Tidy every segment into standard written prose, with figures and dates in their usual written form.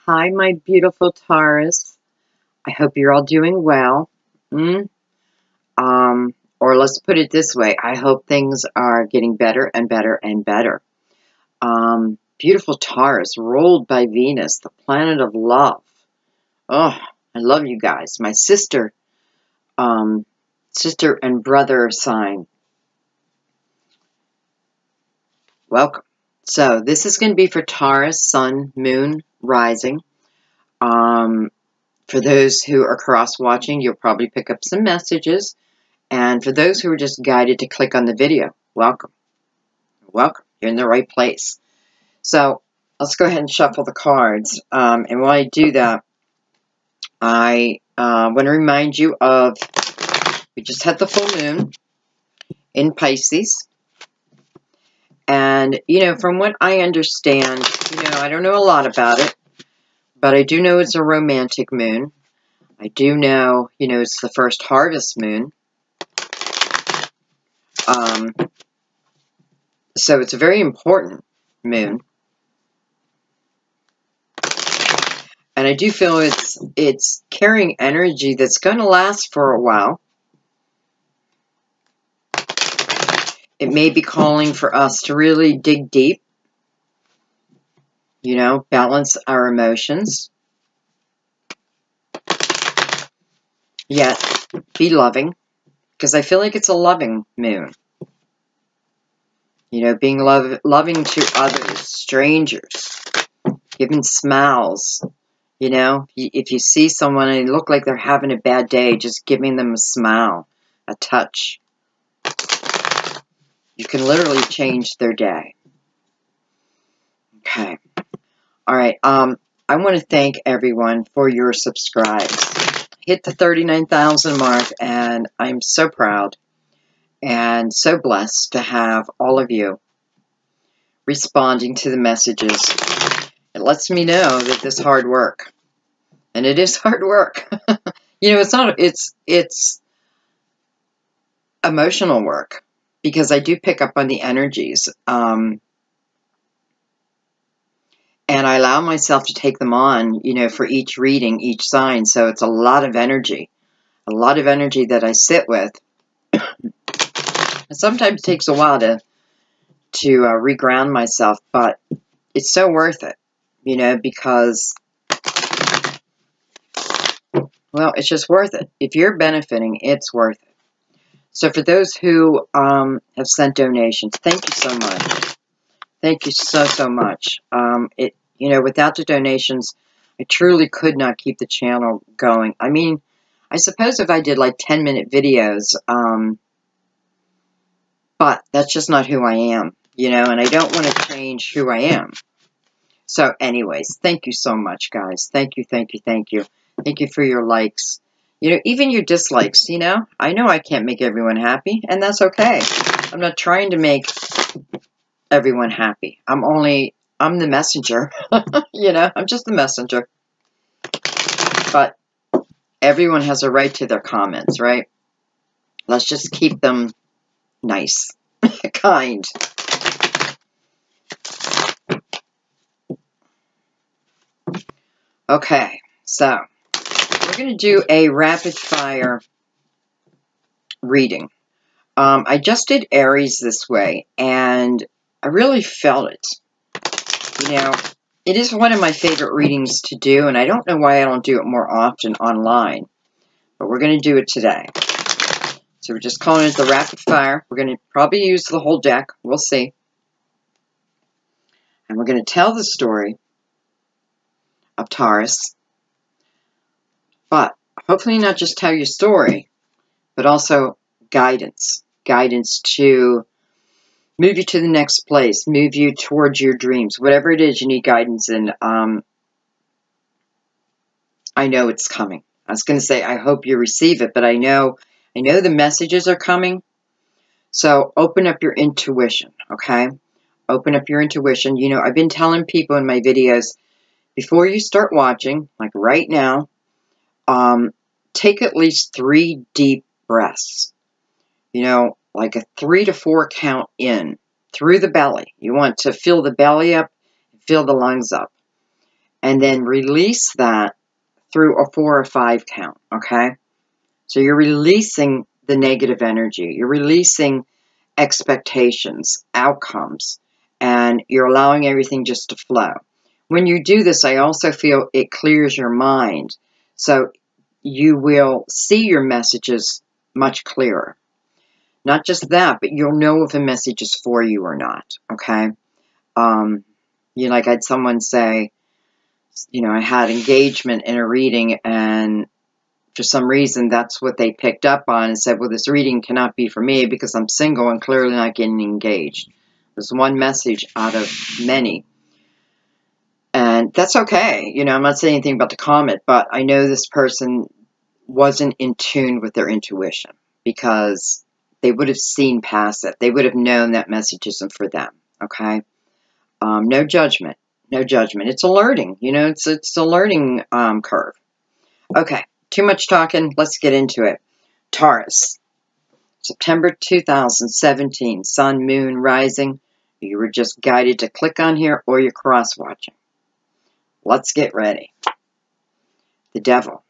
Hi, my beautiful Taurus. I hope you're all doing well. Or let's put it this way. I hope things are getting better and better and better. Beautiful Taurus, ruled by Venus, the planet of love. Oh, I love you guys. My sister and brother sign. Welcome. So this is going to be for Taurus, Sun, Moon, Rising. For those who are cross-watching, you'll probably pick up some messages. And for those who are just guided to click on the video, welcome. Welcome. You're in the right place. So let's go ahead and shuffle the cards. And while I do that, I want to remind you of, we just had the full moon in Pisces. And, from what I understand, I don't know a lot about it, but I do know it's a romantic moon. I do know, it's the first harvest moon. So it's a very important moon. And I do feel it's carrying energy that's going to last for a while. It may be calling for us to really dig deep, balance our emotions. Yet be loving, because I feel like it's a loving moon. Being loving to others, strangers, giving smiles. If you see someone and they look like they're having a bad day, just giving them a smile, a touch. You can literally change their day. Okay. All right. I want to thank everyone for your subscribes. Hit the 39,000 mark, and I'm so proud and so blessed to have all of you responding to the messages. It lets me know that this hard work, and it is hard work. It's emotional work, because I do pick up on the energies, and I allow myself to take them on, for each reading, each sign. So it's a lot of energy that I sit with. It sometimes takes a while to reground myself, but it's so worth it, because, well, it's just worth it. If you're benefiting, it's worth it. So for those who have sent donations, thank you so much. Thank you so much. Without the donations, I truly could not keep the channel going. I mean, I suppose if I did like 10-minute videos, but that's just not who I am, and I don't want to change who I am. So anyways, thank you so much, guys. Thank you, thank you, thank you. Thank you for your likes. Even your dislikes, I know I can't make everyone happy, and that's okay. I'm not trying to make everyone happy. I'm the messenger. I'm just the messenger. But everyone has a right to their comments, right? Let's just keep them nice, kind. Okay, so we're going to do a rapid fire reading. I just did Aries this way, and I really felt it. It is one of my favorite readings to do, and I don't know why I don't do it more often online, but we're going to do it today. So we're just calling it the rapid fire. We're going to probably use the whole deck. We'll see. And we're going to tell the story of Taurus, but hopefully not just tell your story, but also guidance. Guidance to move you to the next place, move you towards your dreams. Whatever it is you need guidance in, I know it's coming. I was going to say, I hope you receive it, but I know the messages are coming. So open up your intuition, okay? Open up your intuition. I've been telling people in my videos, before you start watching, like right now, take at least 3 deep breaths. Like a 3 to 4 count in through the belly. You want to fill the belly up, fill the lungs up. and then release that through a 4 or 5 count, okay? So you're releasing the negative energy. You're releasing expectations, outcomes, and you're allowing everything just to flow. When you do this, I also feel it clears your mind. So you will see your messages much clearer. Not just that, but you'll know if a message is for you or not, okay? Like I had someone say, I had engagement in a reading, and for some reason that's what they picked up on and said, well, this reading cannot be for me because I'm single and clearly not getting engaged. There's one message out of many. And that's okay. I'm not saying anything about the comment, but I know this person wasn't in tune with their intuition because they would have seen past it. They would have known that message isn't for them, okay? No judgment. No judgment. It's a learning, it's a learning curve. Okay, too much talking. Let's get into it. Taurus, September 2017, Sun, Moon, Rising. You were just guided to click on here or you're cross-watching. Let's get ready. The Devil.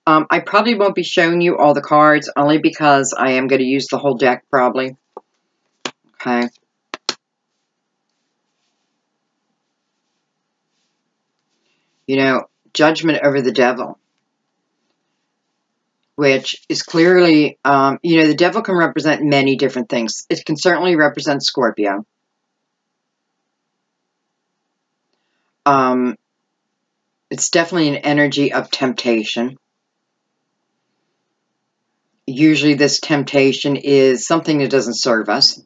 I probably won't be showing you all the cards only because I am going to use the whole deck probably. Okay. Judgment over the Devil, which is clearly, the Devil can represent many different things. It can certainly represent Scorpio. It's definitely an energy of temptation. Usually this temptation is something that doesn't serve us,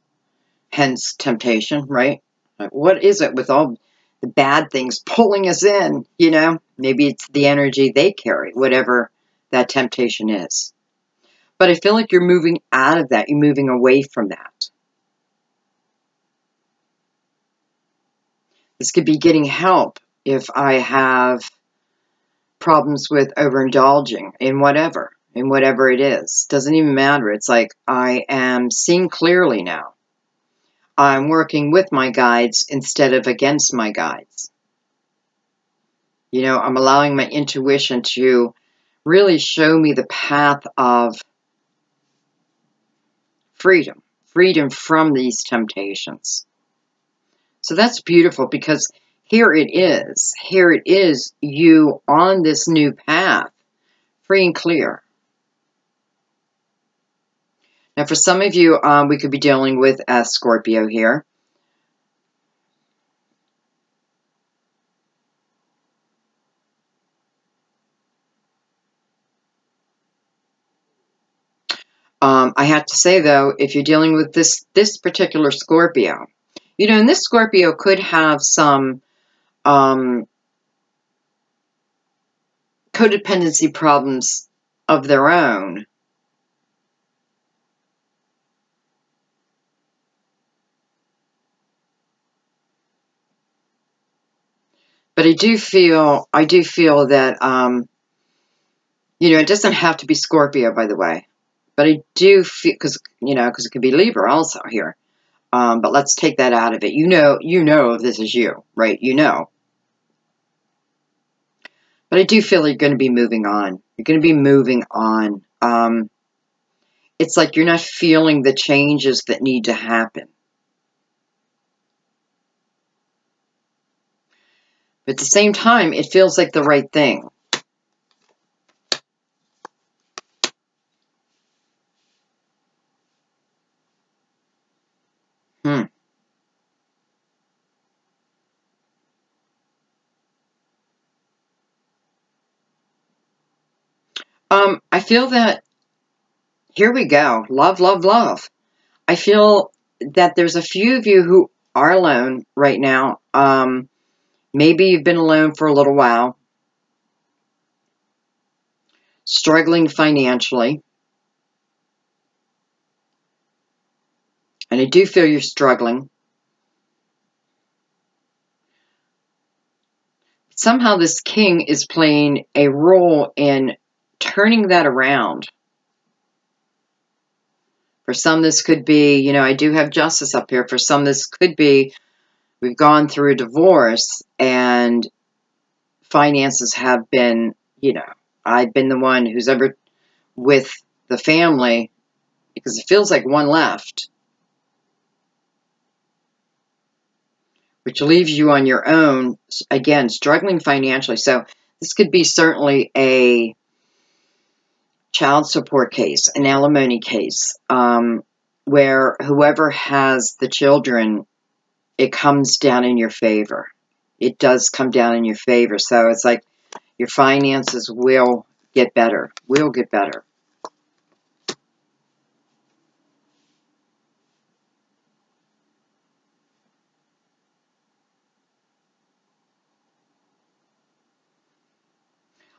hence temptation, right? What is it with all the bad things pulling us in, Maybe it's the energy they carry, whatever that temptation is. But I feel like you're moving out of that. You're moving away from that. This could be getting help if I have problems with overindulging in whatever it is. Doesn't even matter. It's like I am seeing clearly now. I'm working with my guides instead of against my guides. I'm allowing my intuition to really show me the path of freedom from these temptations. So that's beautiful because here it is you on this new path, free and clear. Now for some of you, we could be dealing with a Scorpio here. I have to say though, if you're dealing with this particular Scorpio, and this Scorpio could have some codependency problems of their own. But I do feel that, it doesn't have to be Scorpio, by the way. But I do feel, because it could be Libra also here. But let's take that out of it. You know this is you, right? But I do feel you're going to be moving on. You're going to be moving on. It's like you're not feeling the changes that need to happen. But at the same time, it feels like the right thing. I feel that, here we go, love, love, love. I feel that there's a few of you who are alone right now. Maybe you've been alone for a little while, struggling financially. And I do feel you're struggling. Somehow this king is playing a role in turning that around. For some, this could be, I do have justice up here. For some, this could be, we've gone through a divorce and finances have been, you know, I've been the one who's ever with the family, because it feels like one left, which leaves you on your own, again, struggling financially. So this could be certainly a child support case, an alimony case, where whoever has the children, it comes down in your favor. It does come down in your favor. So it's like your finances will get better, will get better.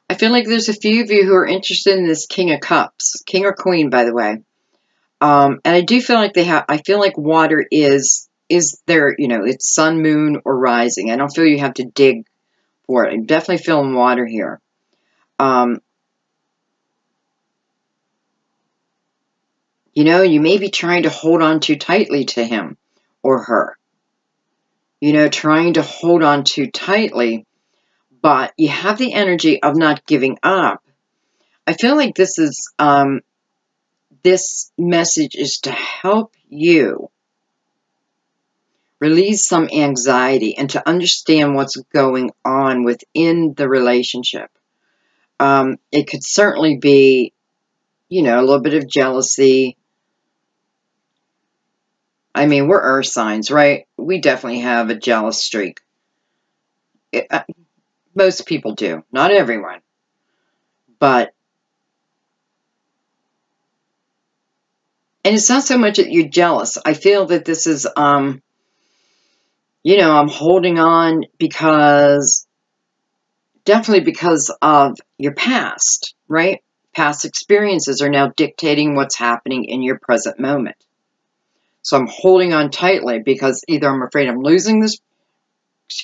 I feel like there's a few of you who are interested in this King of Cups, King or Queen, by the way. And I do feel like I feel like water is there, you know, it's sun, moon, or rising. I don't feel you have to dig for it. I'm definitely feeling water here. You know, you may be trying to hold on too tightly to him or her. You know, trying to hold on too tightly, but you have the energy of not giving up. I feel like this is, this message is to help you release some anxiety and to understand what's going on within the relationship. It could certainly be, you know, a little bit of jealousy. I mean, we're earth signs, right? We definitely have a jealous streak. Most people do. Not everyone. But, and it's not so much that you're jealous. I feel that this is, you know, I'm holding on because, definitely because of your past, right? Past experiences are now dictating what's happening in your present moment. So I'm holding on tightly because either I'm afraid I'm losing this,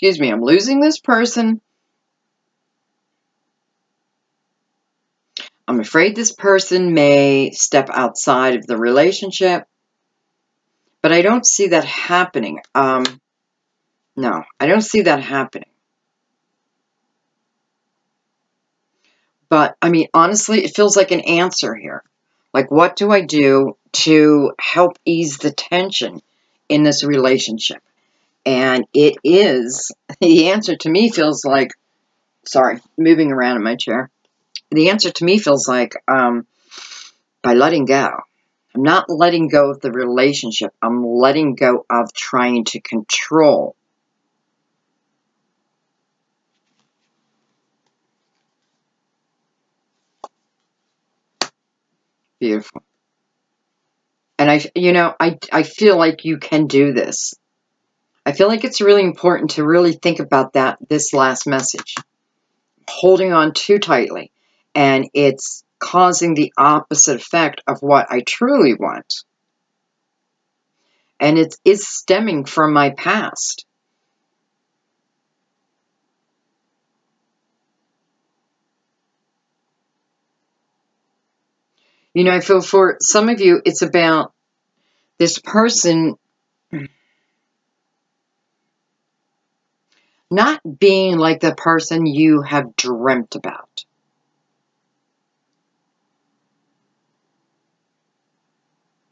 I'm losing this person. I'm afraid this person may step outside of the relationship, but I don't see that happening. No, I don't see that happening. But, I mean, honestly, it feels like an answer here. Like, what do I do to help ease the tension in this relationship? And it is, the answer to me feels like, sorry, moving around in my chair. The answer to me feels like by letting go. I'm not letting go of the relationship. I'm letting go of trying to control. Beautiful. And I feel like you can do this. I feel like it's really important to really think about this last message. Holding on too tightly. And it's causing the opposite effect of what I truly want. And it is stemming from my past. You know, I feel for some of you, it's about this person not being like the person you have dreamt about.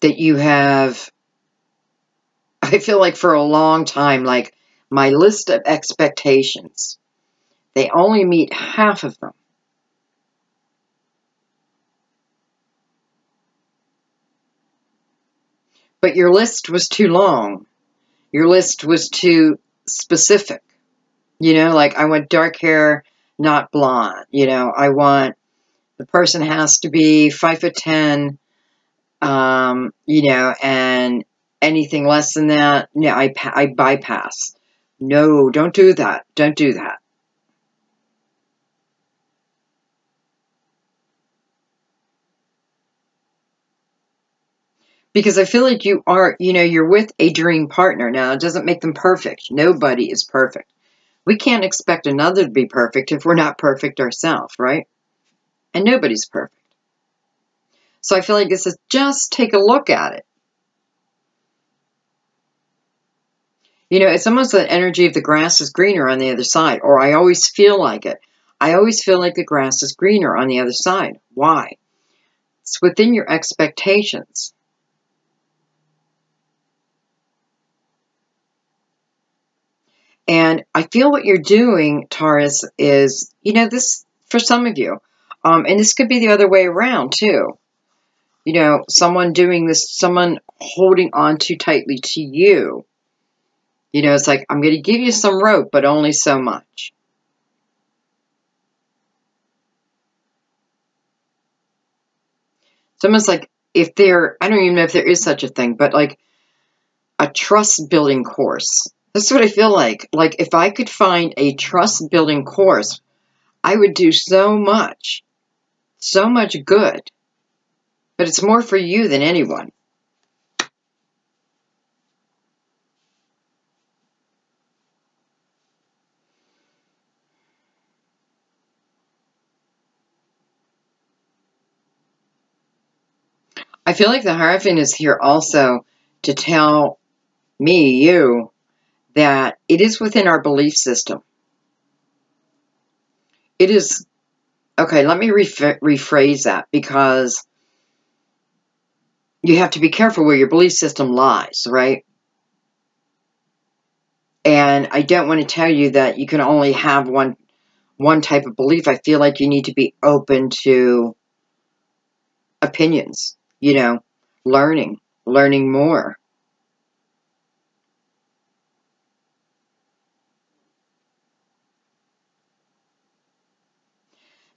That you have, I feel like for a long time, like my list of expectations, they only meet half of them. But your list was too long. Your list was too specific. You know, like I want dark hair, not blonde. You know, I want, the person has to be 5'10", you know, and anything less than that, no, I bypass. No, don't do that. Don't do that. Because I feel like you are, you know, you're with a dream partner. Now, it doesn't make them perfect. Nobody is perfect. We can't expect another to be perfect if we're not perfect ourselves, right? And nobody's perfect. So I feel like this is just take a look at it. You know, it's almost the energy of the grass is greener on the other side, or I always feel like it. I always feel like the grass is greener on the other side. Why? It's within your expectations. And I feel what you're doing, Taurus, is, you know, this, for some of you, and this could be the other way around too. You know, someone doing this, someone holding on too tightly to you. You know, it's like, I'm going to give you some rope, but only so much. It's almost like if there, I don't even know if there is such a thing, but like a trust building course. That's what I feel like. Like if I could find a trust building course, I would do so much good. But it's more for you than anyone. I feel like the Hierophant is here also to tell me, you, that it is within our belief system. It is, okay, let me rephrase that, because you have to be careful where your belief system lies, right? And I don't want to tell you that you can only have one type of belief. I feel like you need to be open to opinions, you know, learning more.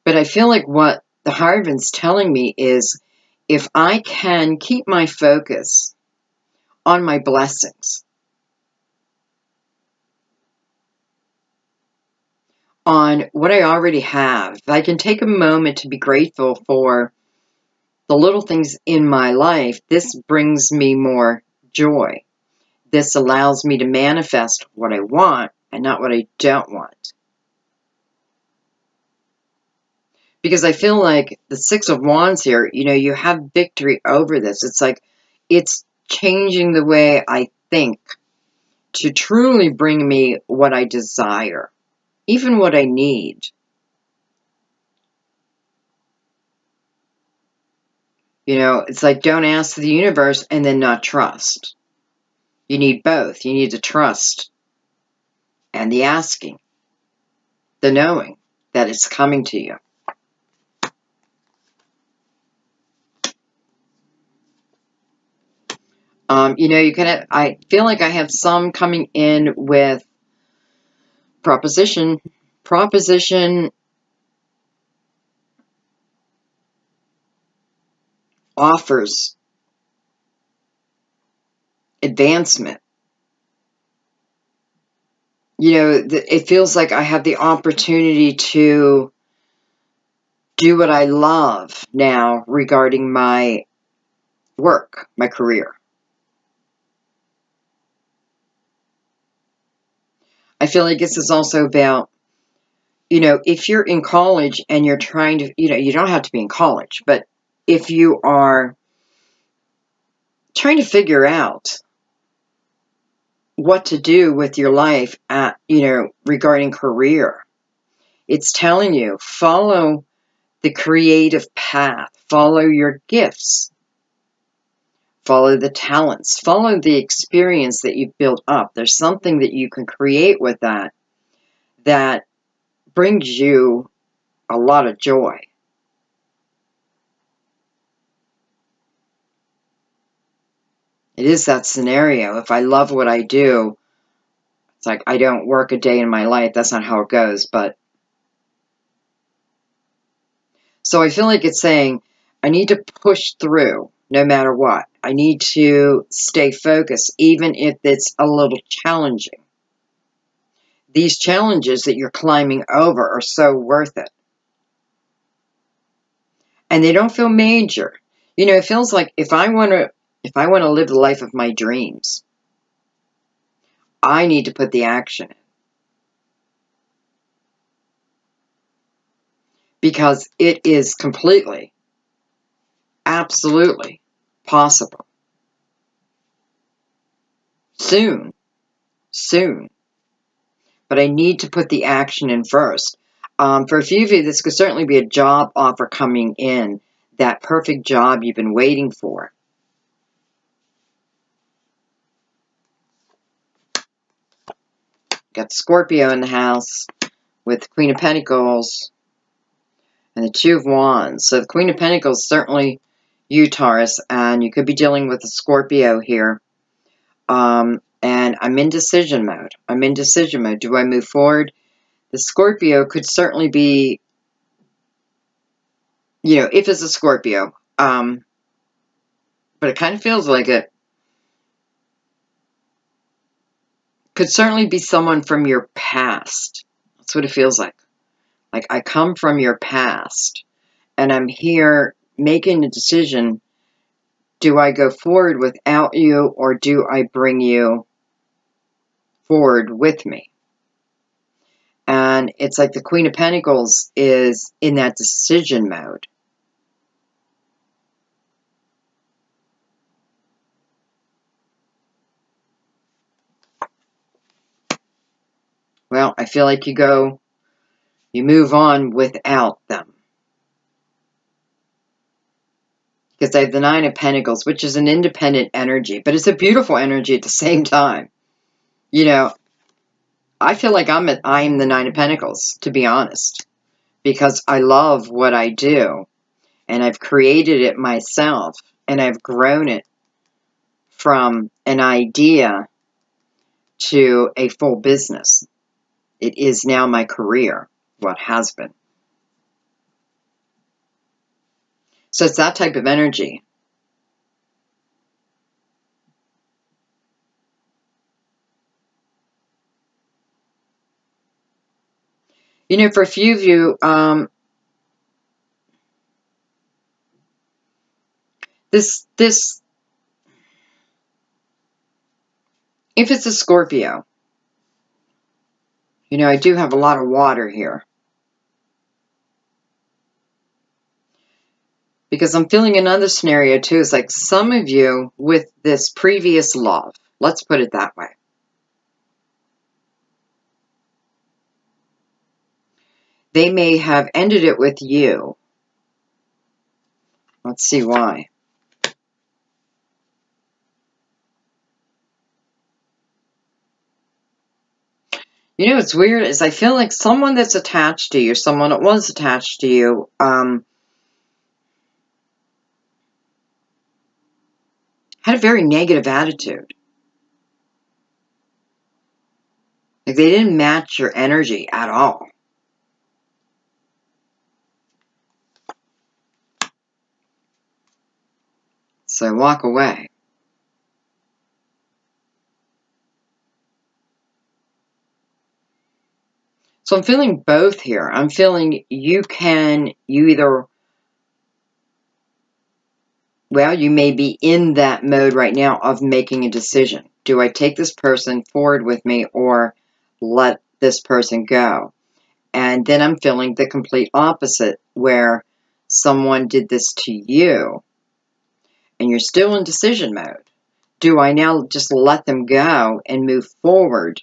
But I feel like what the Hierophant's telling me is, if I can keep my focus on my blessings, on what I already have, if I can take a moment to be grateful for the little things in my life, this brings me more joy. This allows me to manifest what I want and not what I don't want. Because I feel like the Six of Wands here, you know, you have victory over this. It's like, it's changing the way I think to truly bring me what I desire, even what I need. You know, it's like, don't ask the universe and then not trust. You need both. You need to trust and the asking, the knowing that it's coming to you. You know, you can. I feel like I have some coming in with proposition offers advancement. You know, it feels like I have the opportunity to do what I love now regarding my work, my career. I feel like this is also about, you know, if you're in college and you're trying to, you know, you don't have to be in college, but if you are trying to figure out what to do with your life at, you know, regarding career, it's telling you, follow the creative path, follow your gifts, follow the talents, follow the experience that you've built up. There's something that you can create with that that brings you a lot of joy. It is that scenario. If I love what I do, it's like I don't work a day in my life. That's not how it goes. But so I feel like it's saying I need to push through no matter what. I need to stay focused, even if it's a little challenging. These challenges that you're climbing over are so worth it. And they don't feel major. You know, it feels like if I want to live the life of my dreams, I need to put the action in. Because it is completely, absolutely possible. Soon, soon. But I need to put the action in first. For a few of you, this could certainly be a job offer coming in. That perfect job you've been waiting for. Got Scorpio in the house with the Queen of Pentacles and the Two of Wands. So the Queen of Pentacles, certainly you, Taurus, and you could be dealing with a Scorpio here. And I'm in decision mode. I'm in decision mode. Do I move forward? The Scorpio could certainly be, you know, if it's a Scorpio. But it kind of feels like it could certainly be someone from your past. That's what it feels like. Like, I come from your past, and I'm here making a decision. Do I go forward without you, or do I bring you forward with me? And it's like the Queen of Pentacles is in that decision mode. Well, I feel like you move on without them. Because I have the Nine of Pentacles, which is an independent energy, but it's a beautiful energy at the same time. You know, I feel like I'm the Nine of Pentacles, to be honest, because I love what I do, and I've created it myself, and I've grown it from an idea to a full business. It is now my career, what has been. So it's that type of energy. You know, for a few of you, if it's a Scorpio, you know, I do have a lot of water here. Because I'm feeling another scenario too. It's like some of you with this previous love, let's put it that way. They may have ended it with you. Let's see why. You know what's weird is I feel like someone that's attached to you, someone that was attached to you, had a very negative attitude. Like they didn't match your energy at all. So walk away. So I'm feeling both here. I'm feeling you either, well, you may be in that mode right now of making a decision. Do I take this person forward with me or let this person go? And then I'm feeling the complete opposite, where someone did this to you and you're still in decision mode. Do I now just let them go and move forward?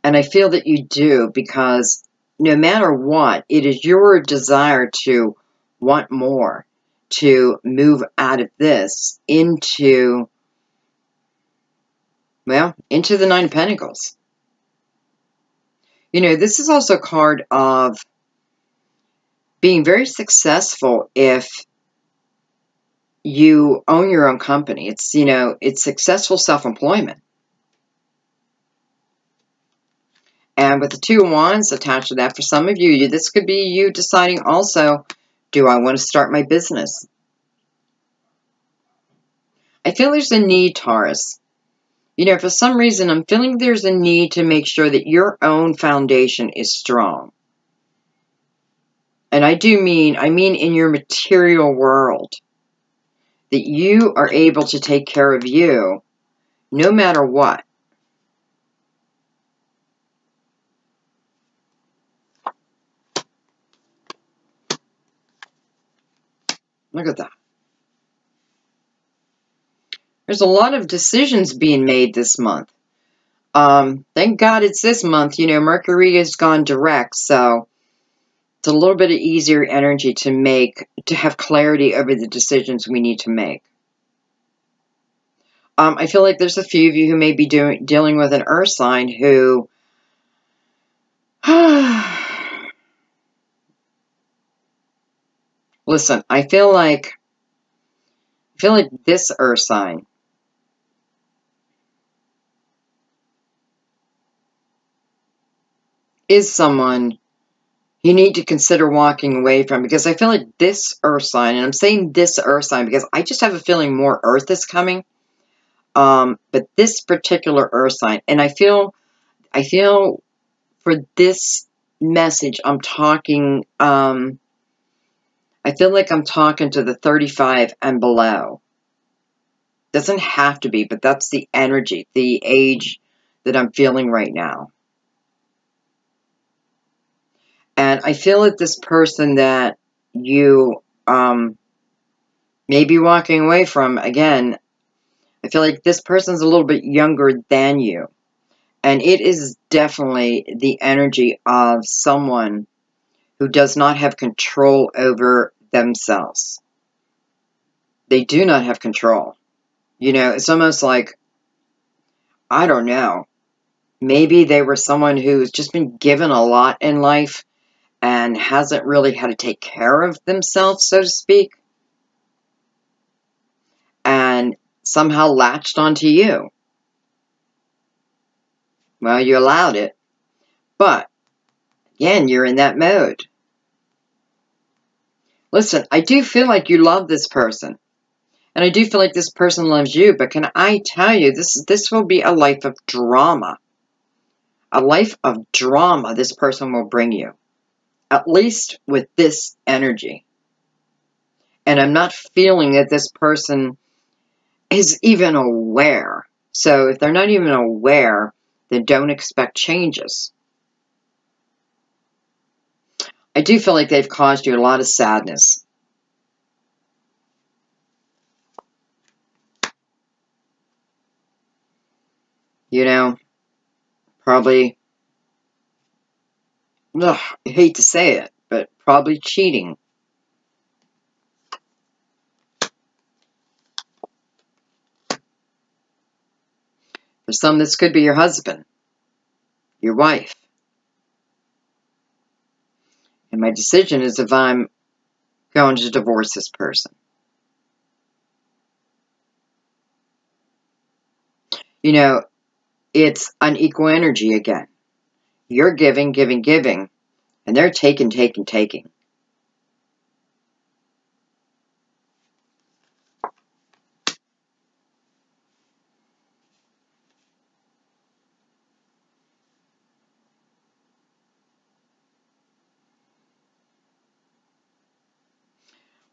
And I feel that you do, because no matter what, it is your desire to want more, to move out of this into, well, into the Nine of Pentacles. You know, this is also a card of being very successful if you own your own company. It's, you know, it's successful self-employment. And with the Two of Wands attached to that, for some of you, this could be you deciding also, do I want to start my business? I feel there's a need, Taurus. You know, for some reason, I'm feeling there's a need to make sure that your own foundation is strong. And I mean in your material world, that you are able to take care of you no matter what. Look at that. There's a lot of decisions being made this month. Thank God it's this month. You know, Mercury has gone direct, so it's a little bit of easier energy to have clarity over the decisions we need to make. I feel like there's a few of you who may be dealing with an earth sign who listen, I feel like this earth sign is someone you need to consider walking away from, because I feel like this earth sign, and I'm saying this earth sign because I just have a feeling more earth is coming. But this particular earth sign, and I feel for this message, I'm talking, I feel like I'm talking to the 35 and below. Doesn't have to be, but that's the energy, the age that I'm feeling right now. And I feel that this person that you may be walking away from, again, I feel like this person's a little bit younger than you. And it is definitely the energy of someone who does not have control over themselves. They do not have control. You know, it's almost like, I don't know, maybe they were someone who's just been given a lot in life and hasn't really had to take care of themselves, so to speak, and somehow latched onto you. Well, you allowed it, but again, you're in that mode. Listen, I do feel like you love this person, and I do feel like this person loves you, but can I tell you, this will be a life of drama. A life of drama this person will bring you, at least with this energy. And I'm not feeling that this person is even aware. So if they're not even aware, then don't expect changes. I do feel like they've caused you a lot of sadness. You know, probably, ugh, I hate to say it, but probably cheating. For some, this could be your husband, your wife. And my decision is if I'm going to divorce this person. You know, it's unequal energy again. You're giving, giving, giving, and they're taking, taking, taking.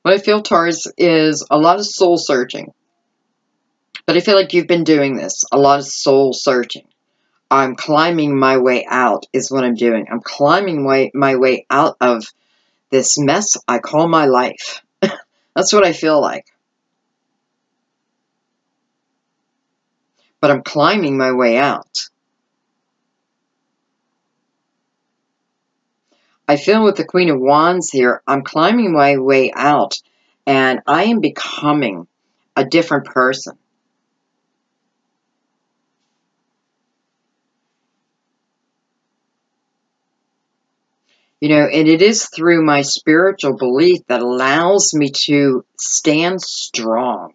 What I feel, Taurus, is a lot of soul searching. But I feel like you've been doing this, a lot of soul searching. I'm climbing my way out is what I'm doing. I'm climbing my way out of this mess I call my life. That's what I feel like. But I'm climbing my way out. I feel with the Queen of Wands here, I'm climbing my way out, and I am becoming a different person. You know, and it is through my spiritual belief that allows me to stand strong.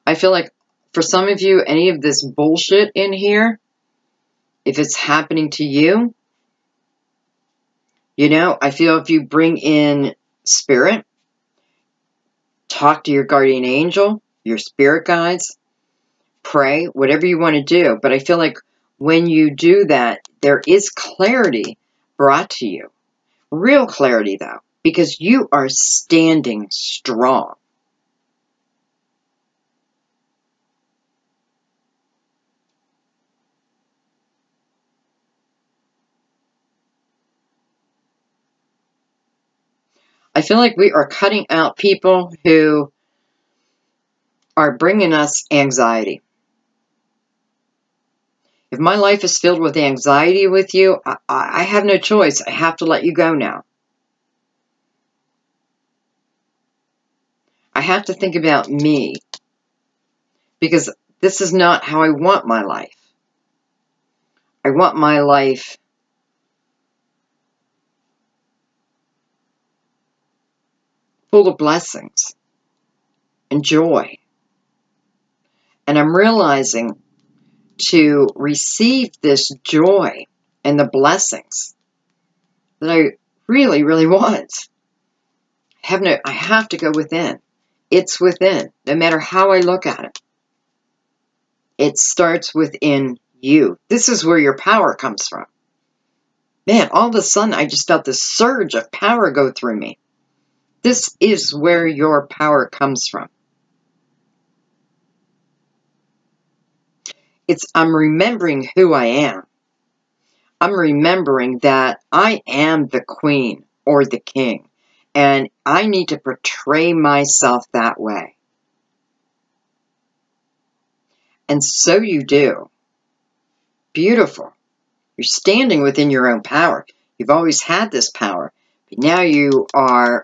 I feel like for some of you, any of this bullshit in here, if it's happening to you, you know, I feel if you bring in spirit, talk to your guardian angel, your spirit guides, pray, whatever you want to do. But I feel like when you do that, there is clarity brought to you. Real clarity, though, because you are standing strong. I feel like we are cutting out people who are bringing us anxiety. If my life is filled with anxiety with you, I have no choice. I have to let you go now. I have to think about me, because this is not how I want my life. I want my life full of blessings and joy. And I'm realizing to receive this joy and the blessings that I really, really want. I have to go within. It's within, no matter how I look at it. It starts within you. This is where your power comes from. Man, all of a sudden I just felt this surge of power go through me. This is where your power comes from. I'm remembering who I am. I'm remembering that I am the queen or the king, and I need to portray myself that way. And so you do. Beautiful. You're standing within your own power. You've always had this power, but now you are,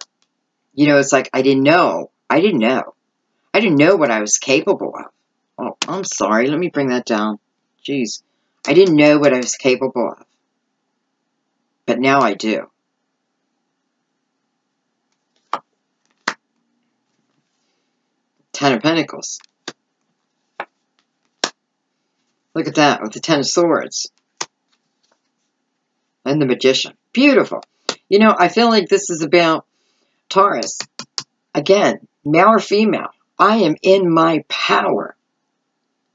it's like, I didn't know. I didn't know what I was capable of. Oh, I'm sorry. Let me bring that down. Jeez. I didn't know what I was capable of. But now I do. Ten of Pentacles. Look at that with the Ten of Swords. And the Magician. Beautiful. I feel like this is about Taurus. Again, male or female. I am in my power.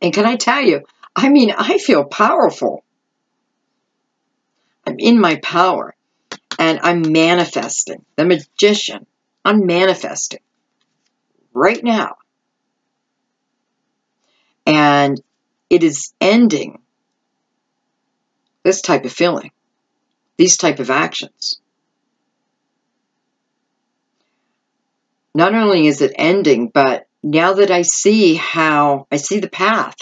And can I tell you, I feel powerful. I'm in my power. And I'm manifesting. The Magician. I'm manifesting. Right now. And it is ending this type of feeling. These type of actions. Not only is it ending, but now that I see the path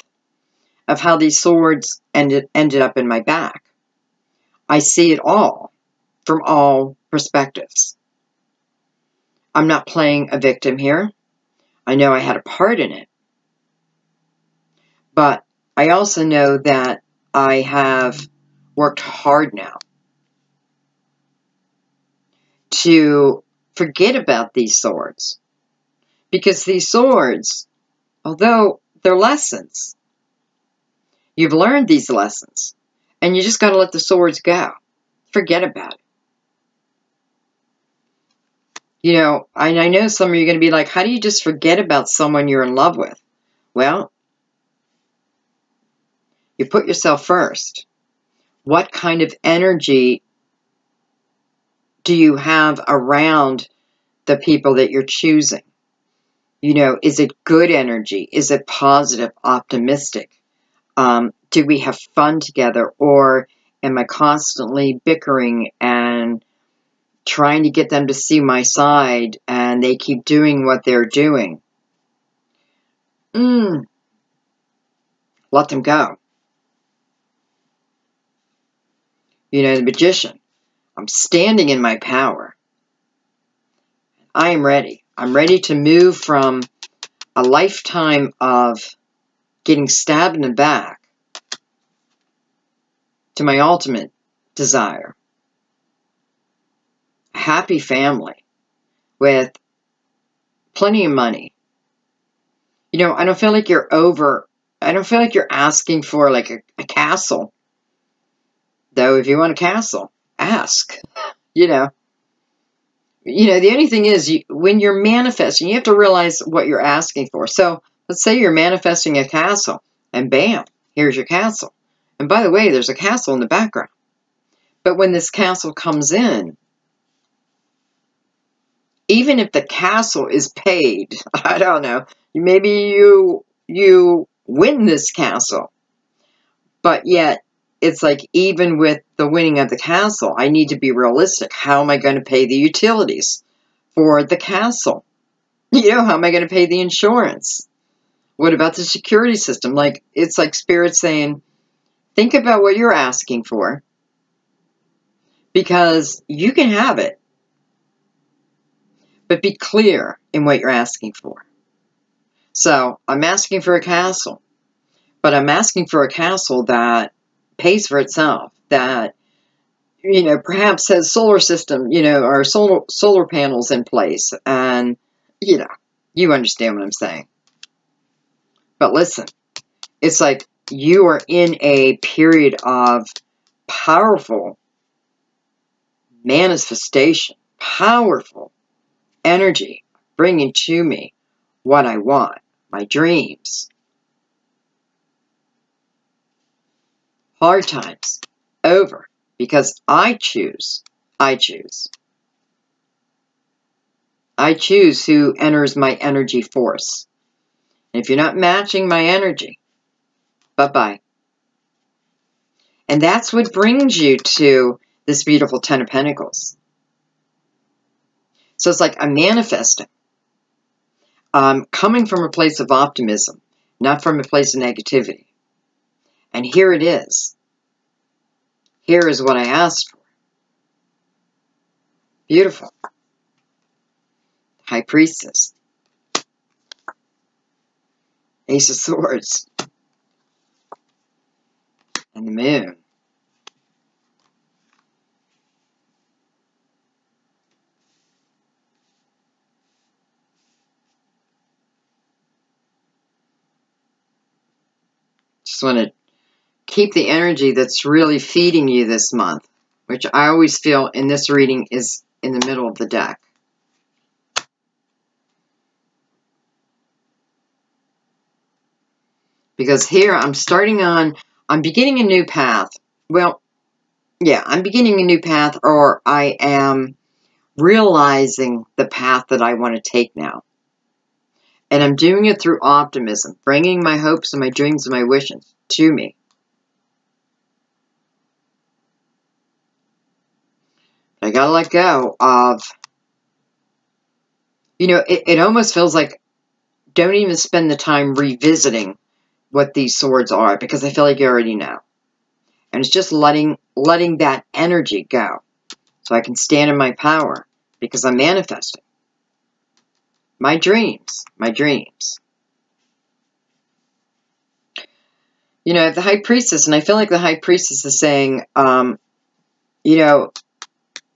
of how these swords ended up in my back. I see it all from all perspectives. I'm not playing a victim here. I know I had a part in it. But I also know that I have worked hard now to forget about these swords. Because these swords, although they're lessons, you've learned these lessons. And you just got to let the swords go. Forget about it. I know some of you are going to be like, how do you just forget about someone you're in love with? Well, you put yourself first. What kind of energy do you have around the people that you're choosing? Is it good energy? Is it positive, optimistic? Do we have fun together? Or am I constantly bickering and trying to get them to see my side and they keep doing what they're doing? Let them go. The Magician. I'm standing in my power. I am ready. I'm ready to move from a lifetime of getting stabbed in the back to my ultimate desire. A happy family with plenty of money. I don't feel like I don't feel like you're asking for like a castle. Though if you want a castle, ask. The only thing is, when you're manifesting, you have to realize what you're asking for. So, let's say you're manifesting a castle, and bam, here's your castle. And by the way, there's a castle in the background. But when this castle comes in, even if the castle is paid, I don't know, maybe you win this castle. But yet, it's like, even with the winning of the castle, I need to be realistic. How am I going to pay the utilities for the castle? How am I going to pay the insurance? What about the security system? It's like Spirit saying, Think about what you're asking for, because you can have it, but be clear in what you're asking for. So I'm asking for a castle, but I'm asking for a castle that pays for itself, that, you know, perhaps has solar system, you know, or solar panels in place. And, you know, you understand what I'm saying. But listen, it's like you are in a period of powerful manifestation, powerful energy, bringing to me what I want, my dreams. Hard times over, because I choose. I choose. I choose who enters my energy force. And if you're not matching my energy, bye-bye. And that's what brings you to this beautiful Ten of Pentacles. So it's like I'm manifesting. I'm coming from a place of optimism, not from a place of negativity. And here it is. Here is what I asked for. Beautiful. High Priestess. Ace of Swords. And the Moon. Just want to keep the energy that's really feeding you this month, which I always feel in this reading is in the middle of the deck. Because here I'm beginning a new path. Well, yeah, I'm beginning a new path, or I am realizing the path that I want to take now. And I'm doing it through optimism, bringing my hopes and my dreams and my wishes to me. I gotta let go of, you know, it almost feels like don't even spend the time revisiting what these swords are, because I feel like you already know. And it's just letting that energy go so I can stand in my power, because I'm manifesting my dreams, my dreams. You know, the High Priestess, and I feel like the High Priestess is saying, you know,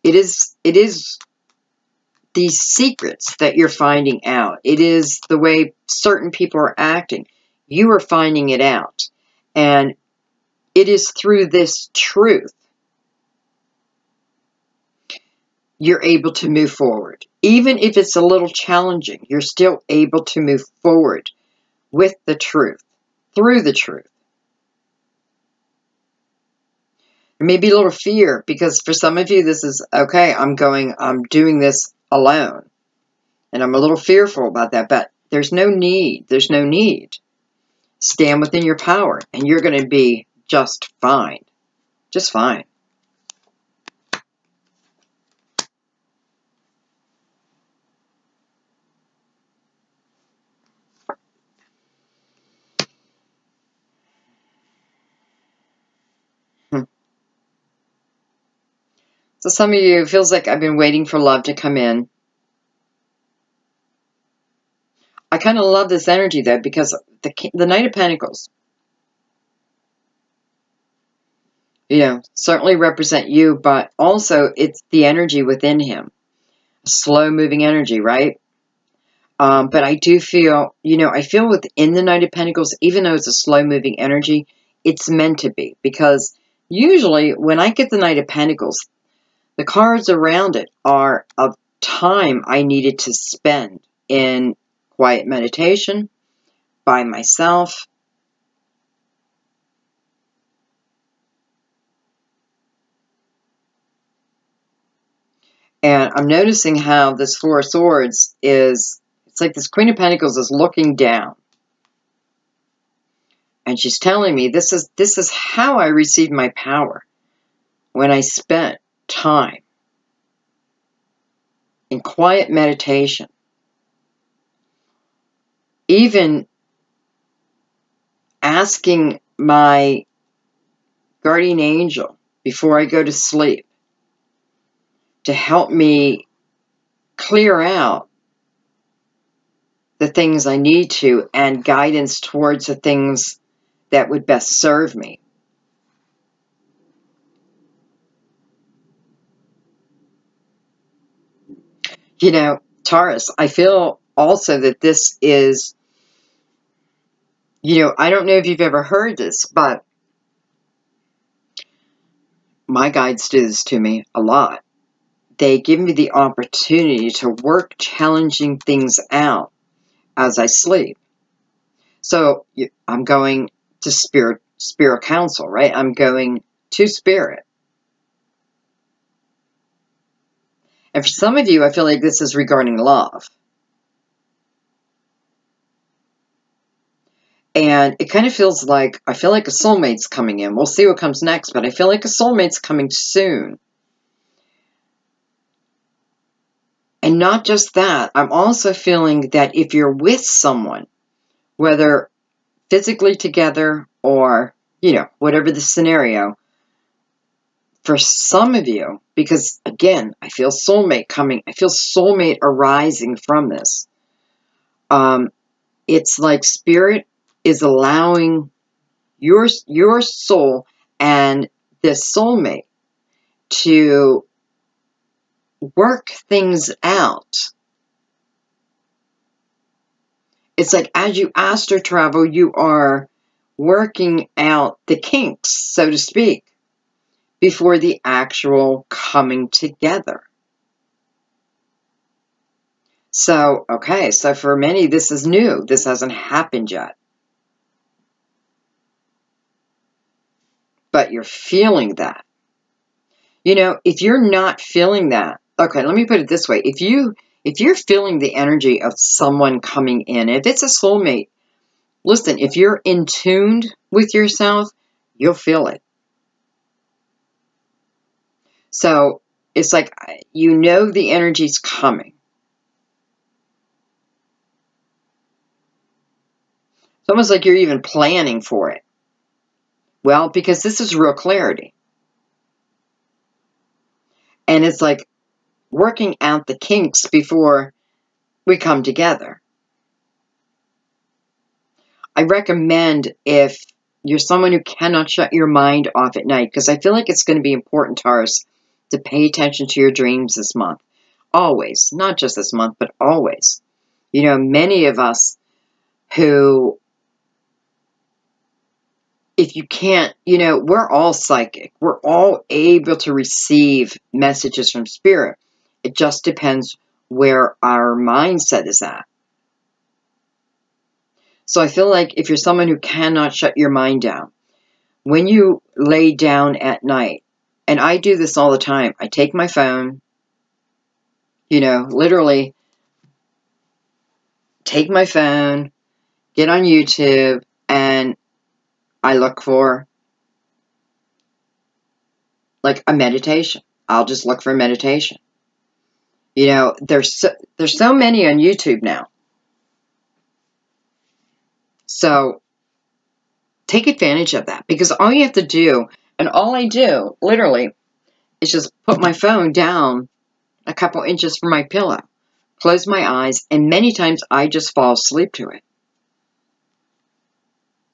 it is these secrets that you're finding out. It is the way certain people are acting. You are finding it out. And it is through this truth you're able to move forward. Even if it's a little challenging, you're still able to move forward with the truth, through the truth. There may be a little fear, because for some of you this is, okay, I'm doing this alone. And I'm a little fearful about that, but there's no need. There's no need. Stand within your power, and you're going to be just fine. Just fine. So some of you, it feels like I've been waiting for love to come in. I kind of love this energy, though, because the Knight of Pentacles, you know, certainly represent you, but also it's the energy within him. A slow-moving energy, right? But I do feel, you know, I feel within the Knight of Pentacles, even though it's a slow-moving energy, it's meant to be. Because usually when I get the Knight of Pentacles, the cards around it are of time I needed to spend in quiet meditation, by myself. And I'm noticing how this Four of Swords is, it's like this Queen of Pentacles is looking down. And she's telling me this is how I received my power. When I spent time in quiet meditation. Even asking my guardian angel before I go to sleep to help me clear out the things I need to and guidance towards the things that would best serve me. You know, Taurus, I feel also that this is, you know, I don't know if you've ever heard this, but my guides do this to me a lot. They give me the opportunity to work challenging things out as I sleep. So I'm going to spirit council, right? I'm going to spirit. And for some of you, I feel like this is regarding love. And it kind of feels like, I feel like a soulmate's coming in. We'll see what comes next, but I feel like a soulmate's coming soon. And not just that, I'm also feeling that if you're with someone, whether physically together or, you know, whatever the scenario, for some of you, because again, I feel soulmate coming, I feel soulmate arising from this. It's like spirit is allowing your soul and this soulmate to work things out. It's like as you astral travel, you are working out the kinks, so to speak, before the actual coming together. So, okay, so for many, this is new. This hasn't happened yet. But you're feeling that. You know, if you're not feeling that, okay, let me put it this way. If you're feeling the energy of someone coming in, if it's a soulmate, listen, if you're in tuned with yourself, you'll feel it. So it's like, you know, the energy's coming. It's almost like you're even planning for it. Well, because this is real clarity. And it's like working out the kinks before we come together. I recommend if you're someone who cannot shut your mind off at night, because I feel like it's going to be important, Taurus, to pay attention to your dreams this month. Always. Not just this month, but always. You know, many of us who, if you can't, you know, we're all psychic. We're all able to receive messages from spirit. It just depends where our mindset is at. So I feel like if you're someone who cannot shut your mind down, when you lay down at night, and I do this all the time, I take my phone, you know, literally take my phone, get on YouTube, and I look for like a meditation. I'll just look for a meditation. You know, there's so many on YouTube now. So take advantage of that, because all you have to do, and all I do, literally, is just put my phone down a couple inches from my pillow, close my eyes, and many times I just fall asleep to it.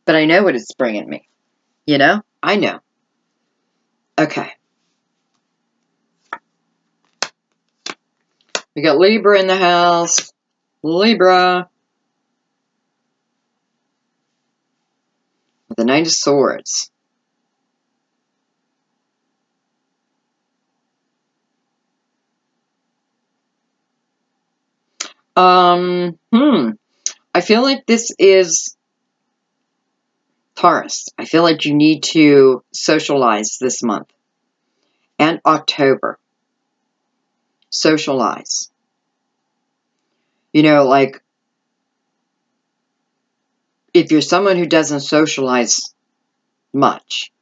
But I know what it's bringing me. You know? I know. Okay. We got Libra in the house. Libra. With the Knight of Swords. I feel like this is Taurus. I feel like you need to socialize this month. And October. Socialize. You know, like, if you're someone who doesn't socialize much,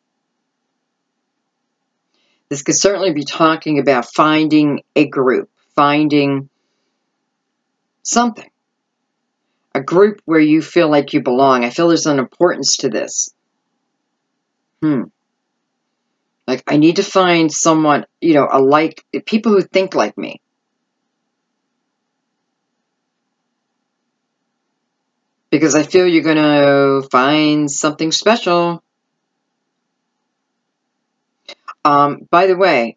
this could certainly be talking about finding a group, finding something. A group where you feel like you belong. I feel there's an importance to this. Like, I need to find someone, you know, people who think like me. Because I feel you're going to find something special. By the way,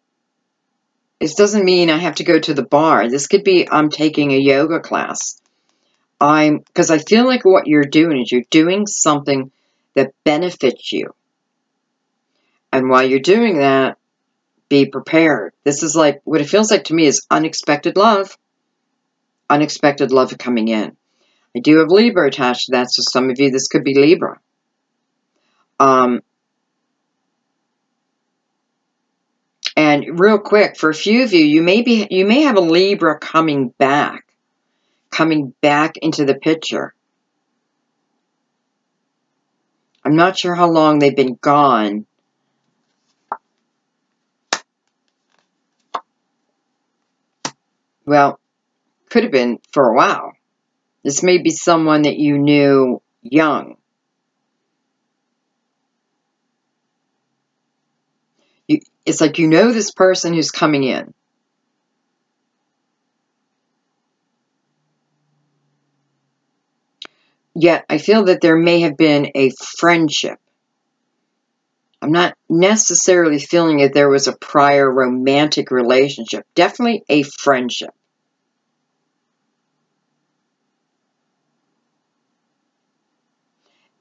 this doesn't mean I have to go to the bar. This could be I'm taking a yoga class. Because I feel like what you're doing is you're doing something that benefits you. And while you're doing that, be prepared. This is like, what it feels like to me is unexpected love. Unexpected love coming in. I do have Libra attached to that, so some of you, this could be Libra. And real quick, for a few of you, you may have a Libra coming back into the picture. I'm not sure how long they've been gone. Well, could have been for a while. This may be someone that you knew young. It's like you know this person who's coming in. Yet, I feel that there may have been a friendship. I'm not necessarily feeling that there was a prior romantic relationship. Definitely a friendship.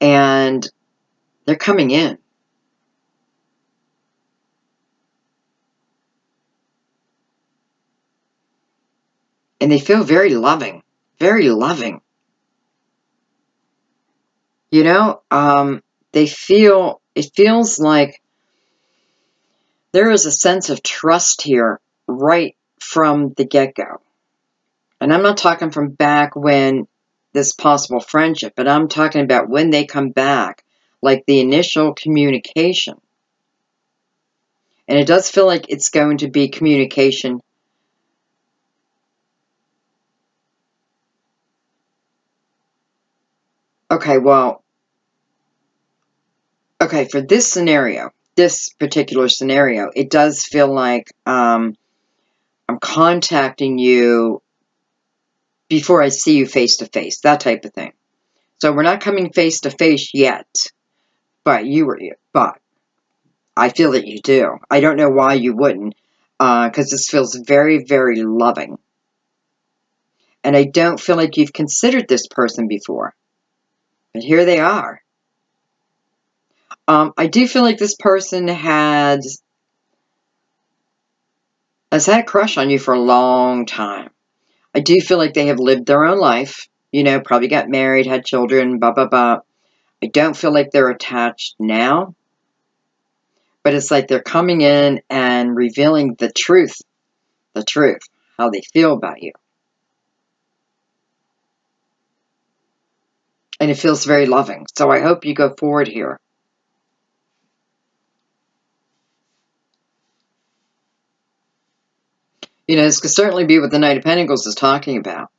And they're coming in. And they feel very loving. Very loving. You know, it feels like there is a sense of trust here right from the get-go. And I'm not talking from back when this possible friendship, but I'm talking about when they come back, like the initial communication. And it does feel like it's going to be communication. Okay, well, okay, for this scenario, this particular scenario, it does feel like I'm contacting you before I see you face to face, that type of thing. So we're not coming face to face yet, but I feel that you do. I don't know why you wouldn't, because this feels very, very loving. And I don't feel like you've considered this person before, but here they are. I do feel like this person has had a crush on you for a long time. I do feel like they have lived their own life, you know, probably got married, had children, blah, blah, blah. I don't feel like they're attached now, but it's like they're coming in and revealing the truth, how they feel about you. And it feels very loving. So I hope you go forward here. You know, this could certainly be what the Knight of Pentacles is talking about.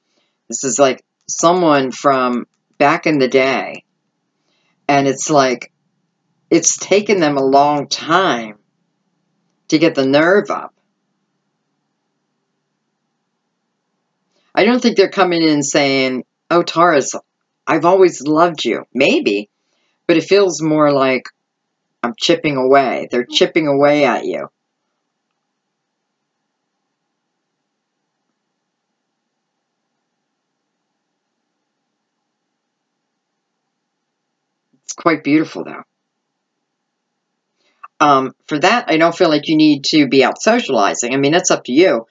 This is like someone from back in the day. And it's like, it's taken them a long time to get the nerve up. I don't think they're coming in saying, oh, Taurus, I've always loved you. Maybe. But it feels more like I'm chipping away. They're chipping away at you. It's quite beautiful, though. For that, I don't feel like you need to be out socializing. I mean, that's up to you.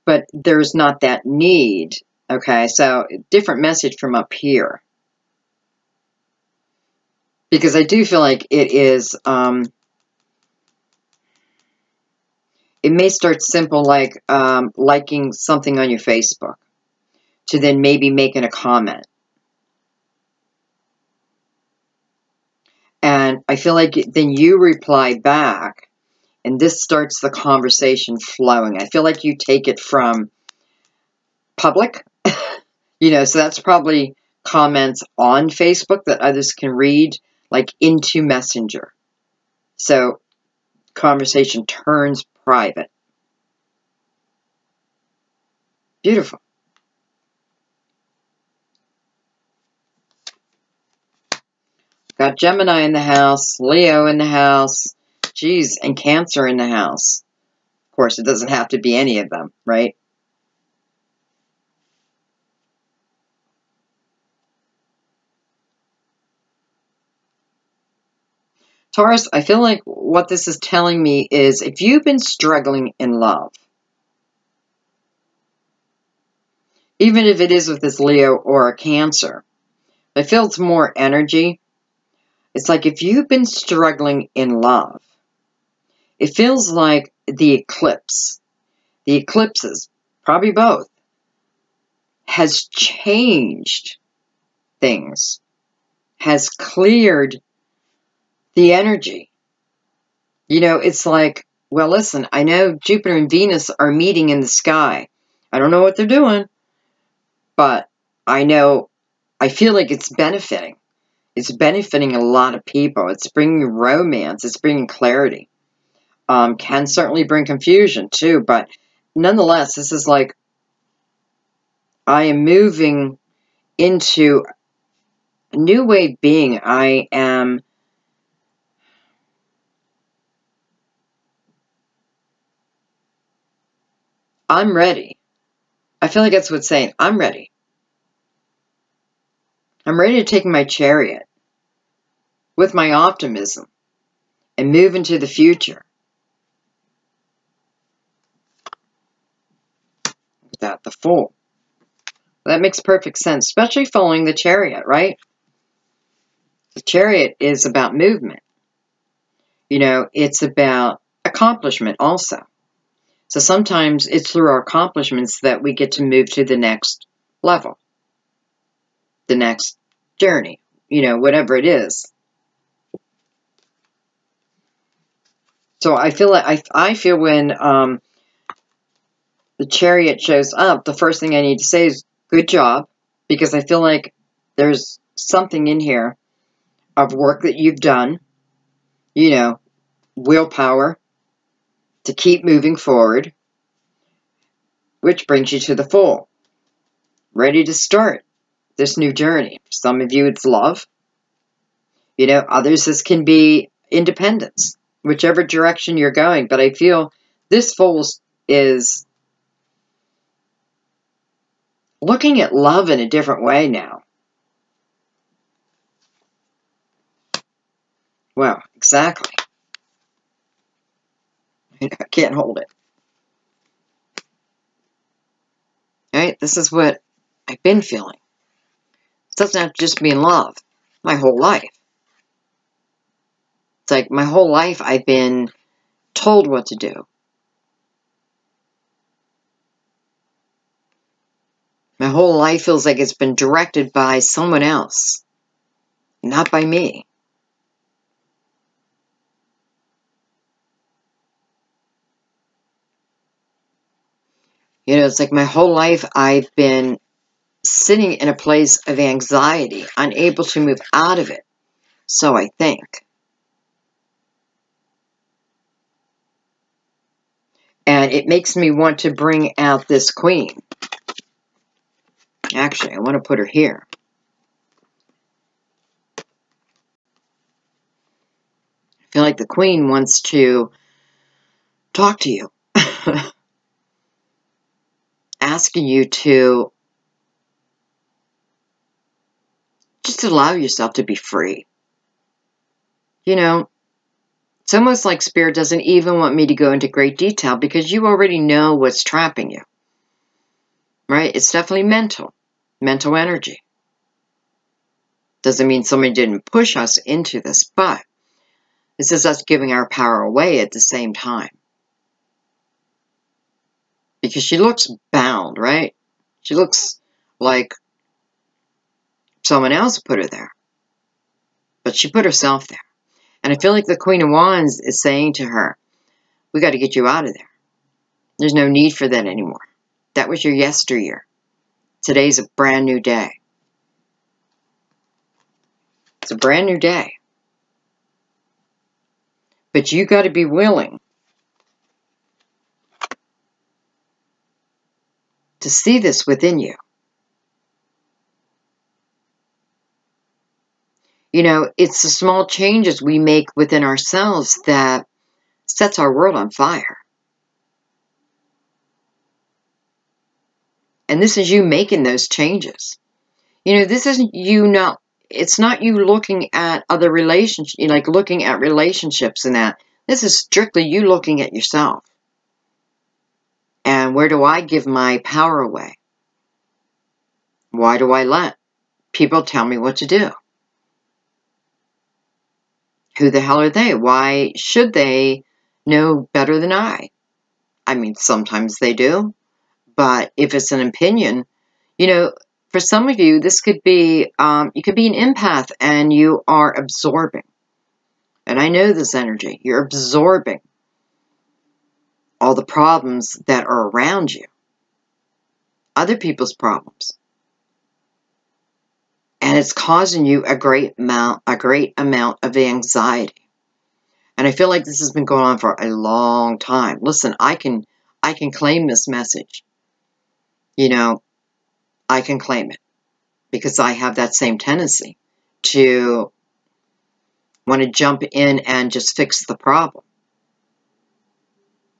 But there's not that need. Okay, so different message from up here. Because I do feel like it is, it may start simple like liking something on your Facebook. To then maybe making a comment. And I feel like then you reply back, and this starts the conversation flowing. I feel like you take it from public, you know, so that's probably comments on Facebook that others can read, like into Messenger. So conversation turns private. Beautiful. Got Gemini in the house, Leo in the house, geez, and Cancer in the house. Of course, it doesn't have to be any of them, right? Taurus, I feel like what this is telling me is if you've been struggling in love, even if it is with this Leo or a Cancer, I feel it's more energy. It's like if you've been struggling in love, it feels like the eclipses, probably both, has changed things, has cleared the energy. You know, it's like, well, listen, I know Jupiter and Venus are meeting in the sky. I don't know what they're doing, but I feel like it's benefiting. It's benefiting a lot of people. It's bringing romance. It's bringing clarity. Can certainly bring confusion too, but nonetheless, this is like, I am moving into a new way of being. I'm ready. I feel like that's what's saying. I'm ready. I'm ready to take my chariot with my optimism and move into the future. Look at that, the Fool. That makes perfect sense, especially following the chariot, right? The chariot is about movement. You know, it's about accomplishment also. So sometimes it's through our accomplishments that we get to move to the next level, the next journey, you know, whatever it is. So I feel like I feel when the chariot shows up, the first thing I need to say is good job, because I feel like there's something in here of work that you've done, you know, willpower to keep moving forward, which brings you to the Fool, ready to start this new journey. For some of you, it's love. You know, others, this can be independence, whichever direction you're going. But I feel this Fool is looking at love in a different way now. Well, exactly. I can't hold it. All right, this is what I've been feeling. It doesn't have to just be in love. My whole life. It's like my whole life I've been told what to do. My whole life feels like it's been directed by someone else, not by me. You know, it's like my whole life I've been sitting in a place of anxiety, unable to move out of it. So I think. And it makes me want to bring out this Queen. Actually, I want to put her here. I feel like the Queen wants to talk to you. Asking you to just allow yourself to be free. You know, it's almost like Spirit doesn't even want me to go into great detail because you already know what's trapping you. Right? It's definitely mental energy. Doesn't mean somebody didn't push us into this, but this is us giving our power away at the same time. Because she looks bound, right? She looks like someone else put her there. But she put herself there. And I feel like the Queen of Wands is saying to her, we got to get you out of there. There's no need for that anymore. That was your yesteryear. Today's a brand new day. It's a brand new day. But you got to be willing to see this within you. You know, it's the small changes we make within ourselves that sets our world on fire. And this is you making those changes. You know, this isn't you not, it's not you looking at other relationships, like looking at relationships and that. This is strictly you looking at yourself. And where do I give my power away? Why do I let people tell me what to do? Who the hell are they? Why should they know better than I? I mean, sometimes they do. But if it's an opinion, you know, for some of you, this could be, you could be an empath and you are absorbing. And I know this energy. You're absorbing all the problems that are around you. Other people's problems. And it's causing you a great amount of anxiety. And I feel like this has been going on for a long time. Listen, I can claim this message. You know, I can claim it. Because I have that same tendency to want to jump in and just fix the problem.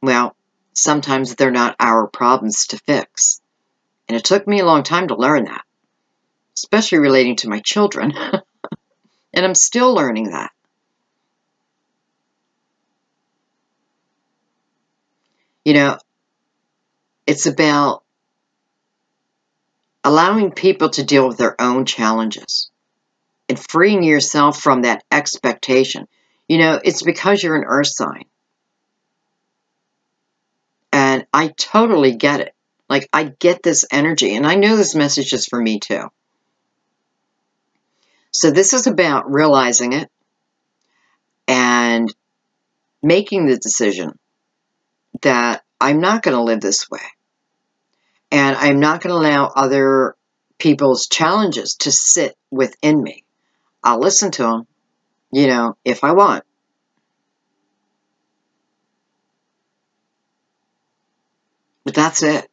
Well, sometimes they're not our problems to fix. And it took me a long time to learn that. Especially relating to my children. And I'm still learning that. You know, it's about allowing people to deal with their own challenges. And freeing yourself from that expectation. You know, it's because you're an earth sign. And I totally get it. Like, I get this energy. And I know this message is for me too. So this is about realizing it and making the decision that I'm not going to live this way. And I'm not going to allow other people's challenges to sit within me. I'll listen to them, you know, if I want. But that's it.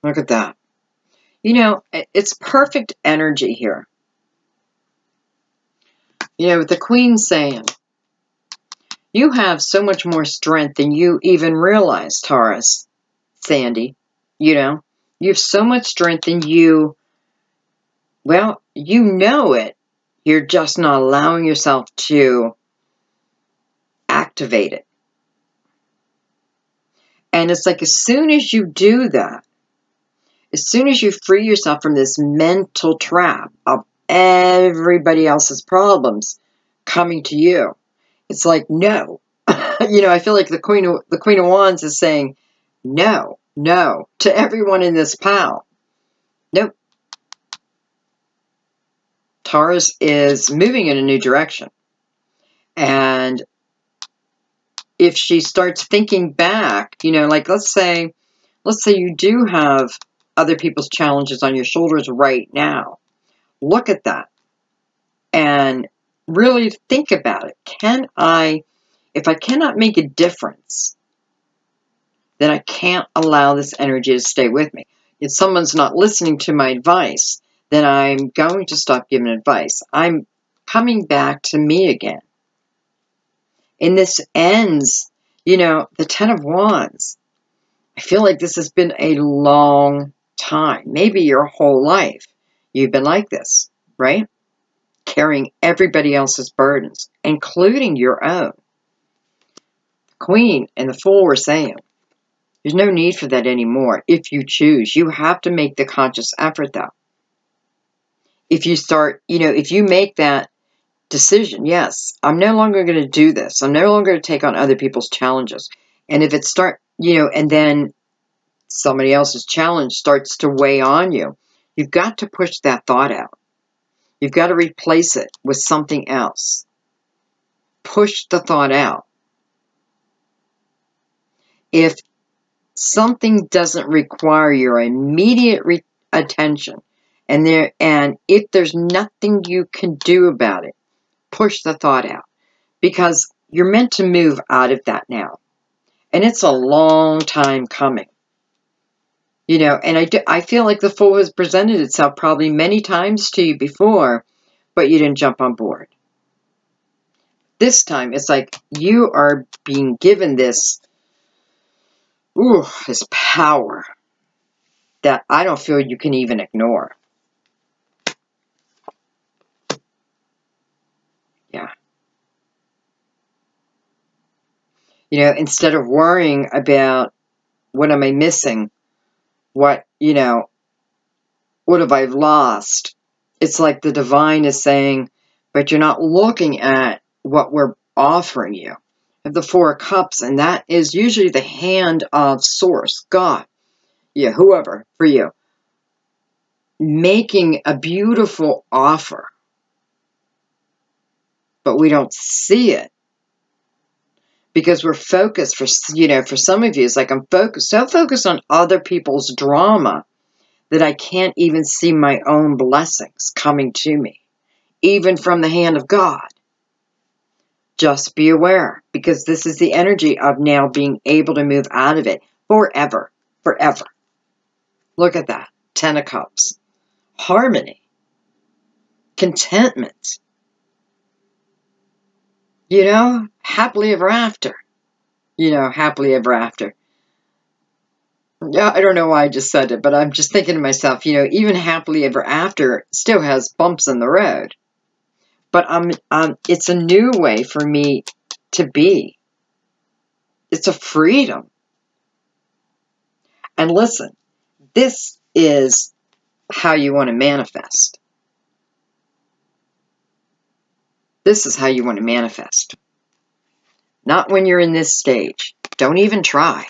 Look at that. You know, it's perfect energy here. You know, with the Queen saying, you have so much more strength than you even realize, Taurus, Sandy. You know, you have so much strength than you, well, you know it. You're just not allowing yourself to activate it. And it's like as soon as you do that, as soon as you free yourself from this mental trap of everybody else's problems coming to you, it's like, no. You know, I feel like the Queen of Wands is saying, no, no, to everyone in this pile. Nope. Taurus is moving in a new direction. And if she starts thinking back, you know, like let's say you do have other people's challenges on your shoulders right now. Look at that and really think about it. If I cannot make a difference, then I can't allow this energy to stay with me. If someone's not listening to my advice, then I'm going to stop giving advice. I'm coming back to me again. And this ends, you know, the Ten of Wands. I feel like this has been a long time, maybe your whole life. You've been like this, right? Carrying everybody else's burdens, including your own. The Queen and the Fool were saying, there's no need for that anymore if you choose. You have to make the conscious effort, though. If you start, you know, if you make that decision, yes, I'm no longer going to do this. I'm no longer going to take on other people's challenges. And if it you know, and then somebody else's challenge starts to weigh on you, you've got to push that thought out. You've got to replace it with something else. Push the thought out. if something doesn't require your immediate attention, and if there's nothing you can do about it, push the thought out, because you're meant to move out of that now. And it's a long time coming. You know, and I feel like the Fool has presented itself probably many times to you before, but you didn't jump on board. This time, it's like you are being given this power that I don't feel you can even ignore. Yeah. You know, instead of worrying about what am I missing, what have I lost, it's like the divine is saying, but you're not looking at what we're offering you. The Four of Cups, and that is usually the hand of Source, God, yeah, whoever, for you, making a beautiful offer, but we don't see it because we're focused. For some of you, it's like I'm so focused on other people's drama that I can't even see my own blessings coming to me, even from the hand of God. Just be aware, because this is the energy of now being able to move out of it forever, forever. Look at that. 10 of Cups. Harmony. Contentment. You know, happily ever after. You know, happily ever after. Yeah, I don't know why I just said it, but I'm just thinking to myself, you know, even happily ever after still has bumps in the road. But it's a new way for me to be. It's a freedom. And listen, this is how you want to manifest. This is how you want to manifest. Not when you're in this stage. Don't even try.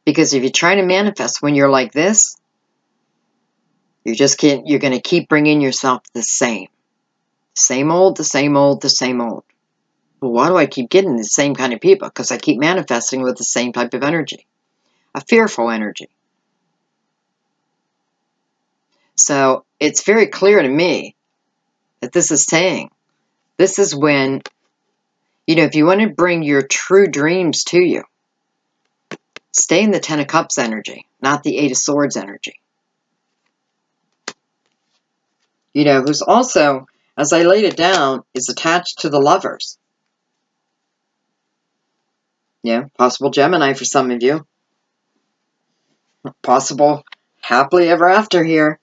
Because if you try to manifest when you're like this, you're going to keep bringing yourself the same. Same old, the same old, the same old. Well, why do I keep getting the same kind of people? Because I keep manifesting with the same type of energy. A fearful energy. So it's very clear to me that this is saying, this is when, you know, if you want to bring your true dreams to you, stay in the 10 of Cups energy, not the 8 of Swords energy. You know, who's also, as I laid it down, is attached to the Lovers. Yeah, possible Gemini for some of you. Possible happily ever after here.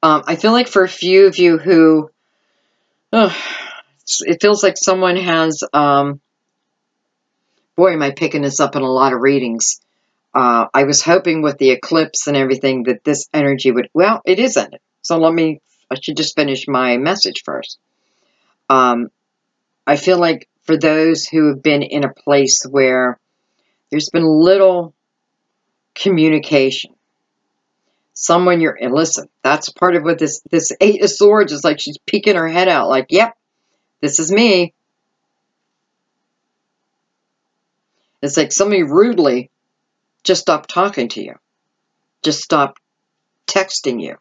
I feel like for a few of you who, it feels like someone has, boy, am I picking this up in a lot of readings. I was hoping with the eclipse and everything that this energy would, well, it isn't. So I should just finish my message first. I feel like for those who have been in a place where there's been little communication, someone and listen, that's part of what this 8 of Swords is like. She's peeking her head out like, yep, this is me. It's like somebody rudely just stopped talking to you. Just stopped texting you,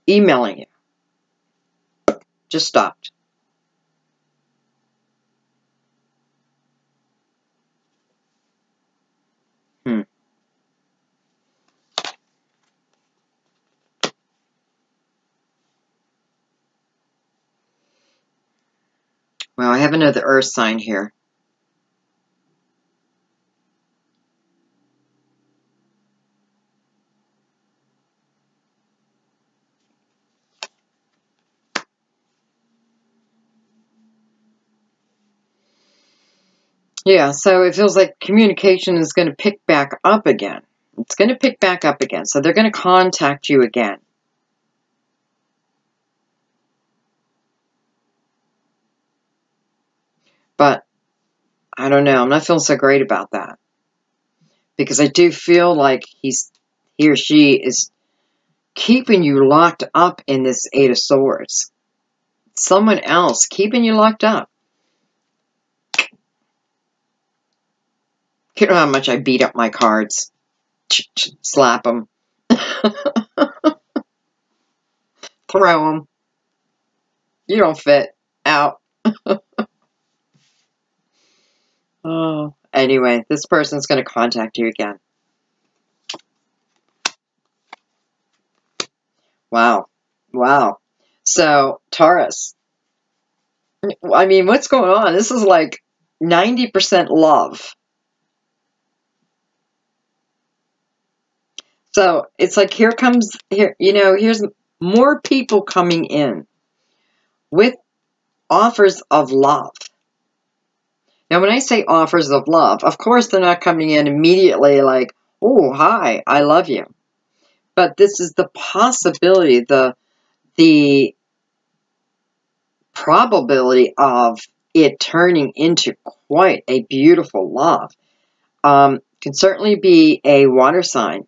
emailing you. Just stopped. Well, I have another earth sign here. Yeah, so it feels like communication is going to pick back up again. It's going to pick back up again. So they're going to contact you again. But I don't know. I'm not feeling so great about that. Because I do feel like he or she is keeping you locked up in this Eight of Swords. Someone else keeping you locked up. You know how much I beat up my cards. Slap them. Throw them. You don't fit. Out. Oh. Anyway, this person's going to contact you again. Wow. Wow. So, Taurus. I mean, what's going on? This is like 90% love. So, it's like here's more people coming in with offers of love. Now, when I say offers of love, of course, they're not coming in immediately like, oh, hi, I love you. But this is the possibility, the probability of it turning into quite a beautiful love. Can certainly be a water sign.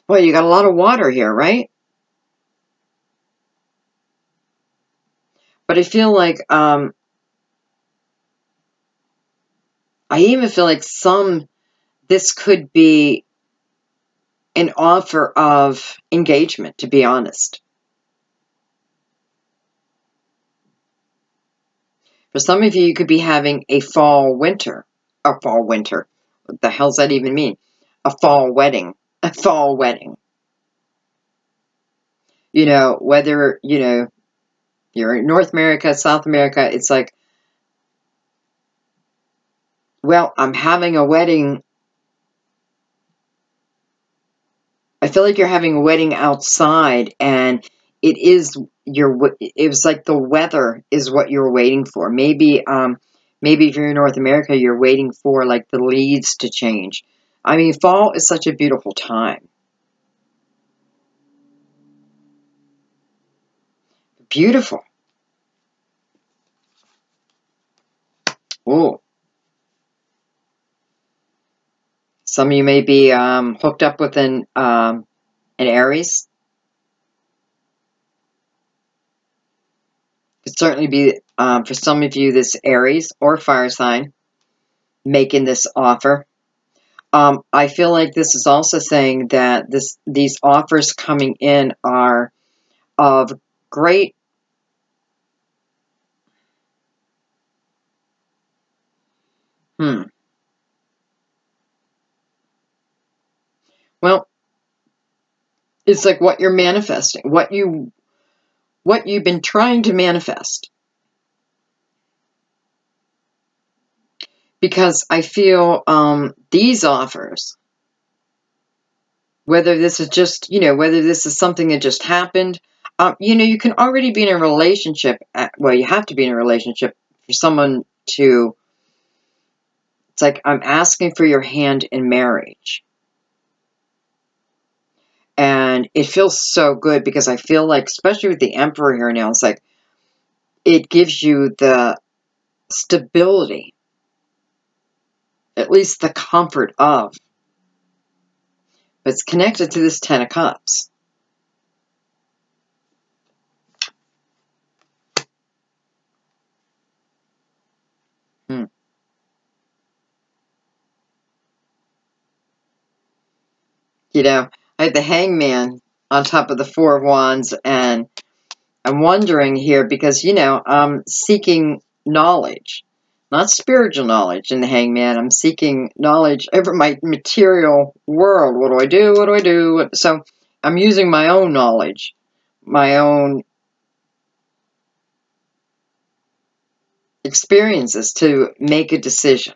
Well, you got a lot of water here, right? But I feel like, I even feel like this could be an offer of engagement, to be honest. For some of you, you could be having a fall-winter. What the hell does that even mean? A fall wedding. A fall wedding. You know, whether, you're in North America, South America, it's like, well, I'm having a wedding. I feel like you're having a wedding outside, and it was like the weather is what you're waiting for. Maybe if you're in North America, you're waiting for like the leaves to change. I mean, fall is such a beautiful time. Beautiful. Oh. Some of you may be hooked up with an Aries. Could certainly be, for some of you, this Aries or fire sign making this offer. I feel like this is also saying that these offers coming in are of great well, it's like what you're manifesting, what you've been trying to manifest. Because I feel these offers, whether this is just, whether this is something that just happened, you can already be in a relationship. Well, you have to be in a relationship for someone to, it's like I'm asking for your hand in marriage. And it feels so good because I feel like, especially with the Emperor here now, it's like it gives you the stability, at least the comfort of. But it's connected to this Ten of Cups. I had the Hangman on top of the Four of Wands, and I'm wondering here because, I'm seeking knowledge, not spiritual knowledge in the Hangman. I'm seeking knowledge over my material world. What do I do? What do I do? So I'm using my own knowledge, my own experiences to make a decision.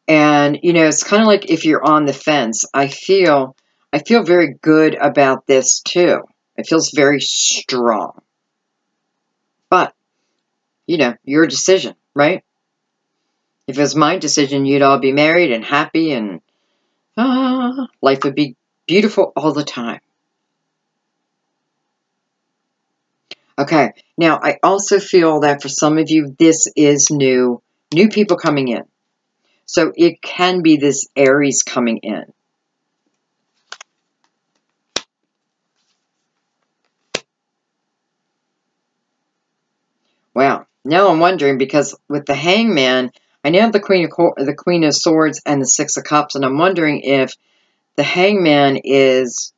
And, it's kind of like if you're on the fence, I feel very good about this too. It feels very strong. But, your decision, right? If it was my decision, you'd all be married and happy and life would be beautiful all the time. Okay, now I also feel that for some of you, this is new people coming in. So it can be this Aries coming in. Now I'm wondering, because with the Hangman, I now have the Queen of Swords and the Six of Cups, and I'm wondering if the Hangman is,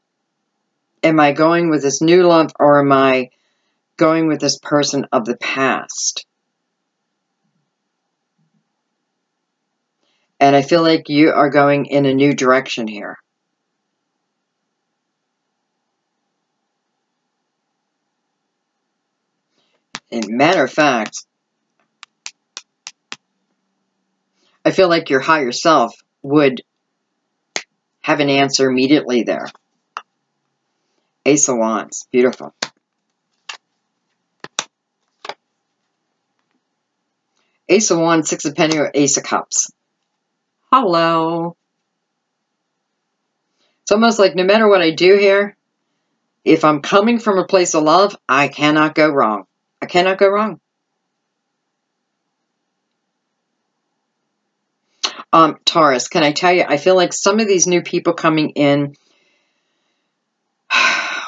am I going with this new love, or am I going with this person of the past? And I feel like you are going in a new direction here. And matter of fact, I feel like your higher self would have an answer immediately there. Ace of Wands. Beautiful. Ace of Wands, Six of Pentacles, Ace of Cups. Hello. It's almost like no matter what I do here, if I'm coming from a place of love, I cannot go wrong. I cannot go wrong. Taurus, can I tell you, I feel like some of these new people coming in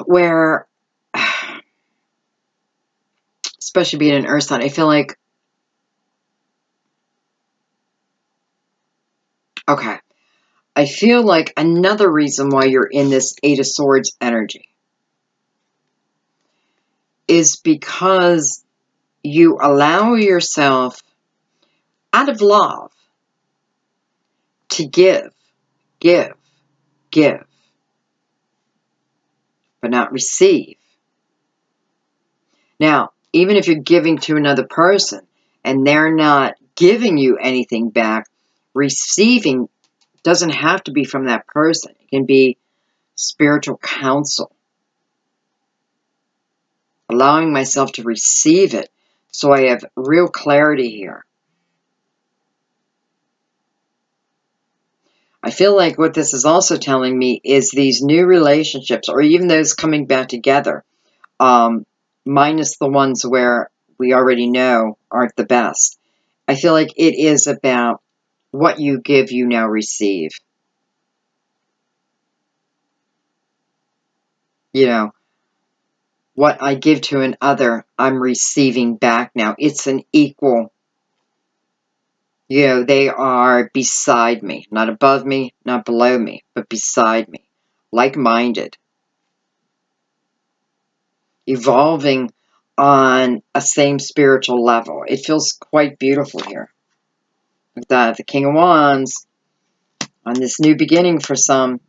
where, especially being an earth sign, I feel like, okay, I feel like another reason why you're in this Eight of Swords energy is because you allow yourself, out of love, to give, but not receive. Now, even if you're giving to another person and they're not giving you anything back, receiving doesn't have to be from that person. It can be spiritual counsel. Allowing myself to receive it so I have real clarity here. I feel like what this is also telling me is these new relationships, or even those coming back together, minus the ones where we already know aren't the best. I feel like it is about what you give, you now receive. You know, what I give to another, I'm receiving back now. It's an equal. You know, they are beside me, not above me, not below me, but beside me, like-minded, evolving on a same spiritual level. It feels quite beautiful here. With that, the King of Wands, on this new beginning for some,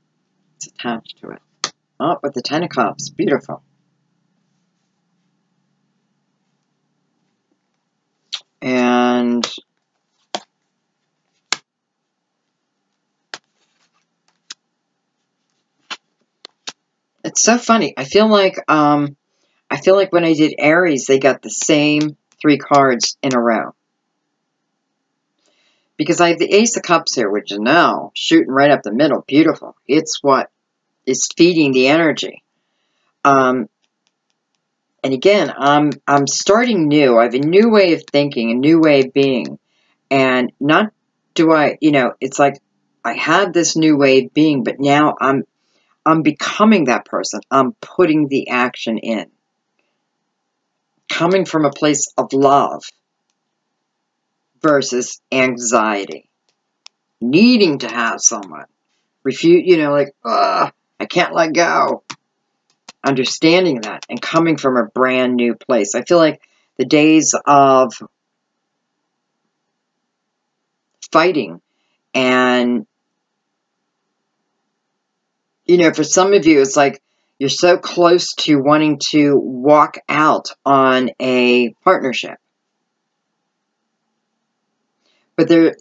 it's attached to it. Oh, with the Ten of Cups, beautiful. And it's so funny. I feel like when I did Aries, they got the same 3 cards in a row. Because I have the Ace of Cups here, which is now shooting right up the middle. Beautiful. It's what is feeding the energy. And again, I'm starting new. I have a new way of thinking, a new way of being. And not do I, you know, it's like I have this new way of being, but now I'm becoming that person. I'm putting the action in. Coming from a place of love versus anxiety. Needing to have someone. Refuse, you know, like, I can't let go. Understanding that and coming from a brand new place. I feel like the days of fighting and, you know, for some of you, it's like you're so close to wanting to walk out on a partnership. But there's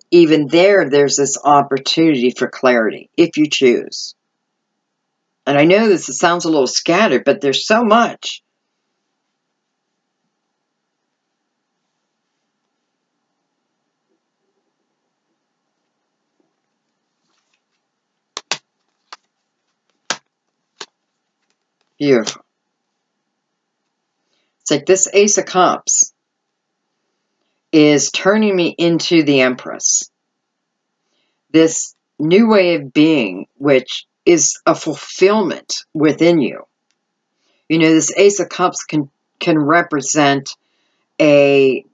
this opportunity for clarity, if you choose. And I know this sounds a little scattered, but there's so much. Beautiful. It's like this Ace of Cups is turning me into the Empress. This new way of being, which is a fulfillment within you. You know, this Ace of Cups can represent a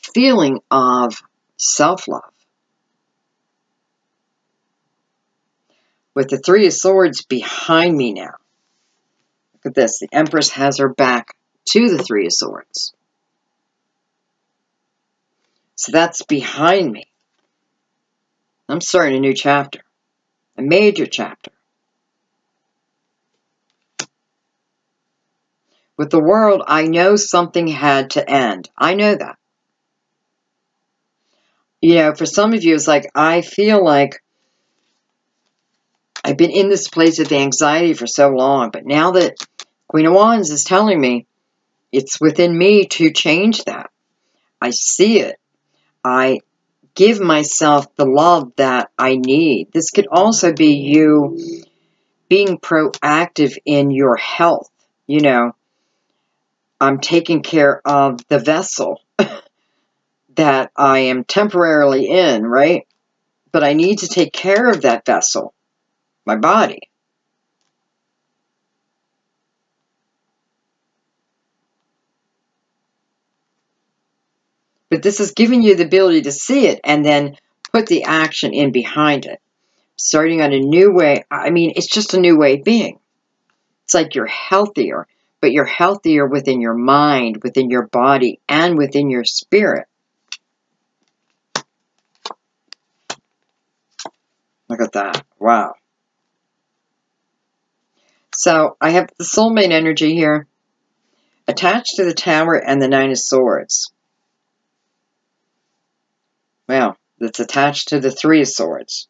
feeling of self-love. With the Three of Swords behind me now. Look at this. The Empress has her back to the Three of Swords. So that's behind me. I'm starting a new chapter. A major chapter. With the World, I know something had to end. I know that. You know, for some of you, it's like, I feel like I've been in this place of anxiety for so long, but now that Queen of Wands is telling me it's within me to change that. I see it. I give myself the love that I need. This could also be you being proactive in your health. You know, I'm taking care of the vessel that I am temporarily in, right? But I need to take care of that vessel, my body. But this is giving you the ability to see it and then put the action in behind it. Starting on a new way. I mean, it's just a new way of being. It's like you're healthier, but you're healthier within your mind, within your body, and within your spirit. Look at that. Wow. So I have the soulmate energy here attached to the Tower and the Nine of Swords. Well, it's attached to the Three of Swords.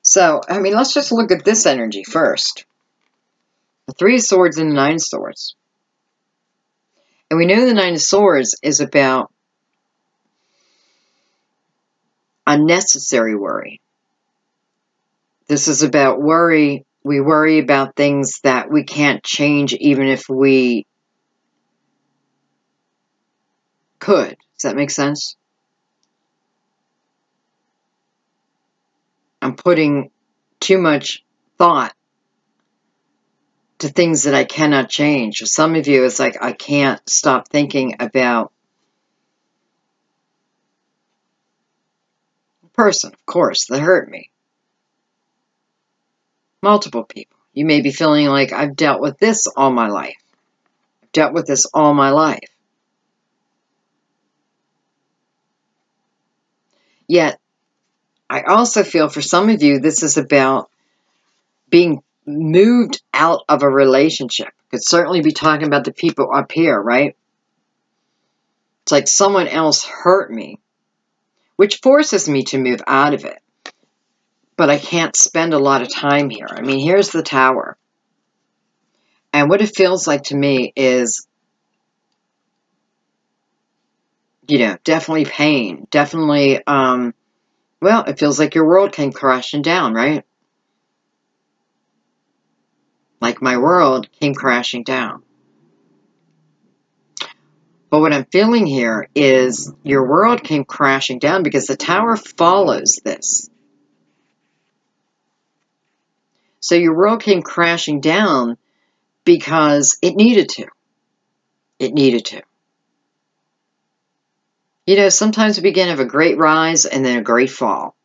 So, I mean, let's just look at this energy first. The Three of Swords and the Nine of Swords. And we know the Nine of Swords is about unnecessary worry. This is about worry. We worry about things that we can't change even if we could. Does that make sense? I'm putting too much thought to things that I cannot change. For some of you, it's like I can't stop thinking about a person, of course, that hurt me. Multiple people. You may be feeling like I've dealt with this all my life. I've dealt with this all my life. Yet, I also feel for some of you, this is about being moved out of a relationship. Could certainly be talking about the people up here, right? It's like someone else hurt me, which forces me to move out of it. But I can't spend a lot of time here. I mean, here's the Tower. And what it feels like to me is, you know, definitely pain. Definitely, well, it feels like your world came crashing down, right? Like my world came crashing down. But what I'm feeling here is your world came crashing down because the Tower follows this. So your world came crashing down because it needed to. It needed to. You know, sometimes we can have a great rise and then a great fall.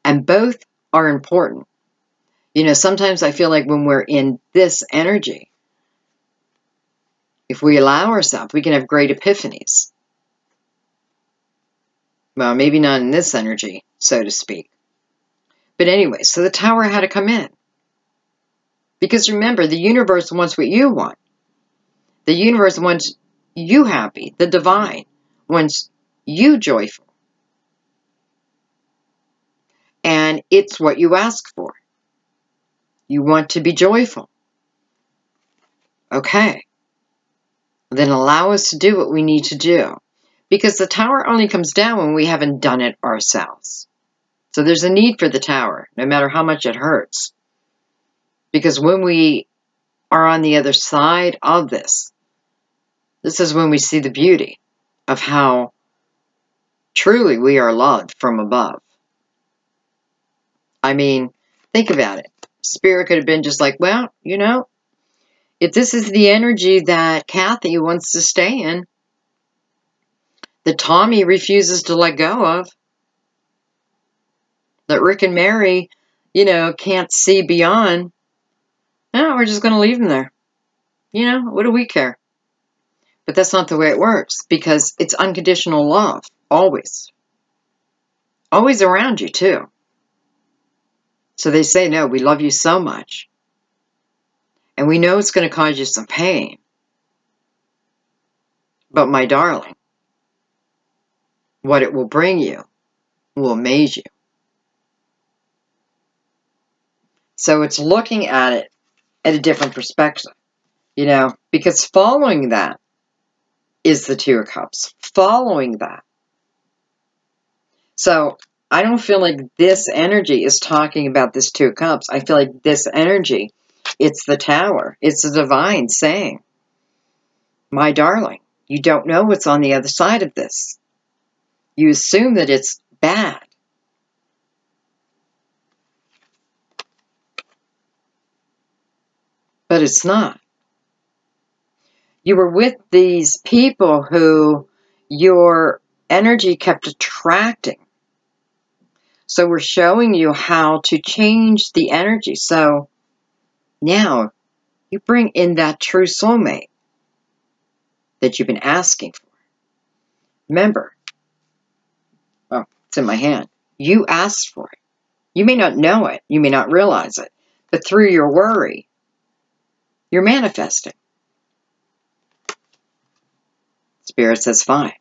And both are important. You know, sometimes I feel like when we're in this energy, if we allow ourselves, we can have great epiphanies. Well, maybe not in this energy, so to speak. But anyway, so the Tower had to come in. Because remember, the universe wants what you want. The universe wants you happy. The divine wants you joyful. And it's what you ask for. You want to be joyful. Okay. Then allow us to do what we need to do. Because the Tower only comes down when we haven't done it ourselves. So there's a need for the Tower, no matter how much it hurts. Because when we are on the other side of this, this is when we see the beauty of how truly we are loved from above. I mean, think about it. Spirit could have been just like, well, you know, If this is the energy that Kathy wants to stay in, that Tommy refuses to let go of, that Rick and Mary, can't see beyond, no, we're just going to leave them there. What do we care? But that's not the way it works, because it's unconditional love, always. Always around you, too. So they say, no, we love you so much. And we know it's going to cause you some pain. But my darling, what it will bring you will amaze you. So it's looking at it at a different perspective, because following that is the Two of Cups. Following that. So I don't feel like this energy is talking about this Two of Cups. I feel like this energy, it's the Tower. It's the divine saying, my darling, you don't know what's on the other side of this. You assume that it's bad. But it's not. You were with these people who your energy kept attracting. So we're showing you how to change the energy. So now you bring in that true soulmate that you've been asking for. Remember, oh, it's in my hand. You asked for it. You may not know it. You may not realize it. But through your worry, you're manifesting. Spirit says, fine.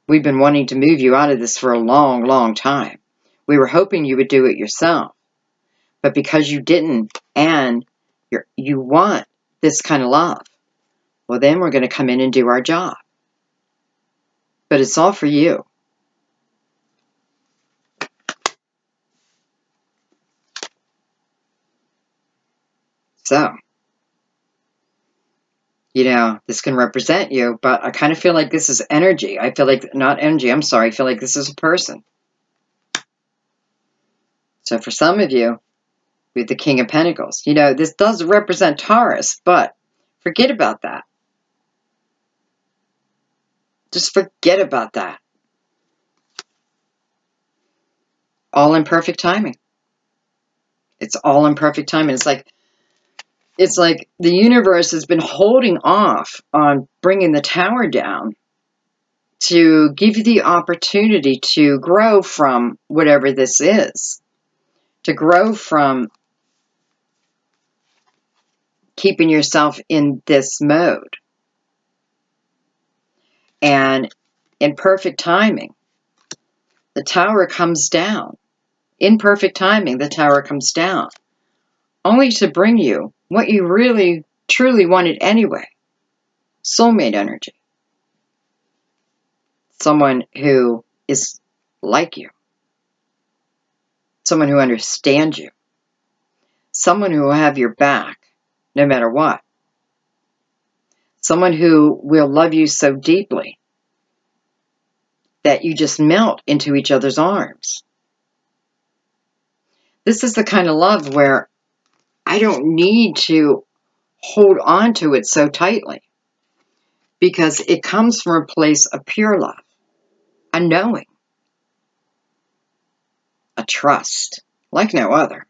We've been wanting to move you out of this for a long, long time. We were hoping you would do it yourself. But because you didn't, and you want this kind of love, well, then we're going to come in and do our job. But it's all for you. So, this can represent you, but I kind of feel like this is energy. I feel like, not energy, I'm sorry, I feel like this is a person. So for some of you, with the King of Pentacles, this does represent Taurus, but forget about that. Just forget about that. All in perfect timing. It's all in perfect timing. It's like the universe has been holding off on bringing the Tower down to give you the opportunity to grow from whatever this is. To grow from keeping yourself in this mode. And in perfect timing, the Tower comes down. In perfect timing, the Tower comes down. Only to bring you what you really, truly wanted anyway. Soulmate energy. Someone who is like you. Someone who understands you. Someone who will have your back no matter what. Someone who will love you so deeply that you just melt into each other's arms. This is the kind of love where I don't need to hold on to it so tightly, because it comes from a place of pure love, a knowing, a trust like no other.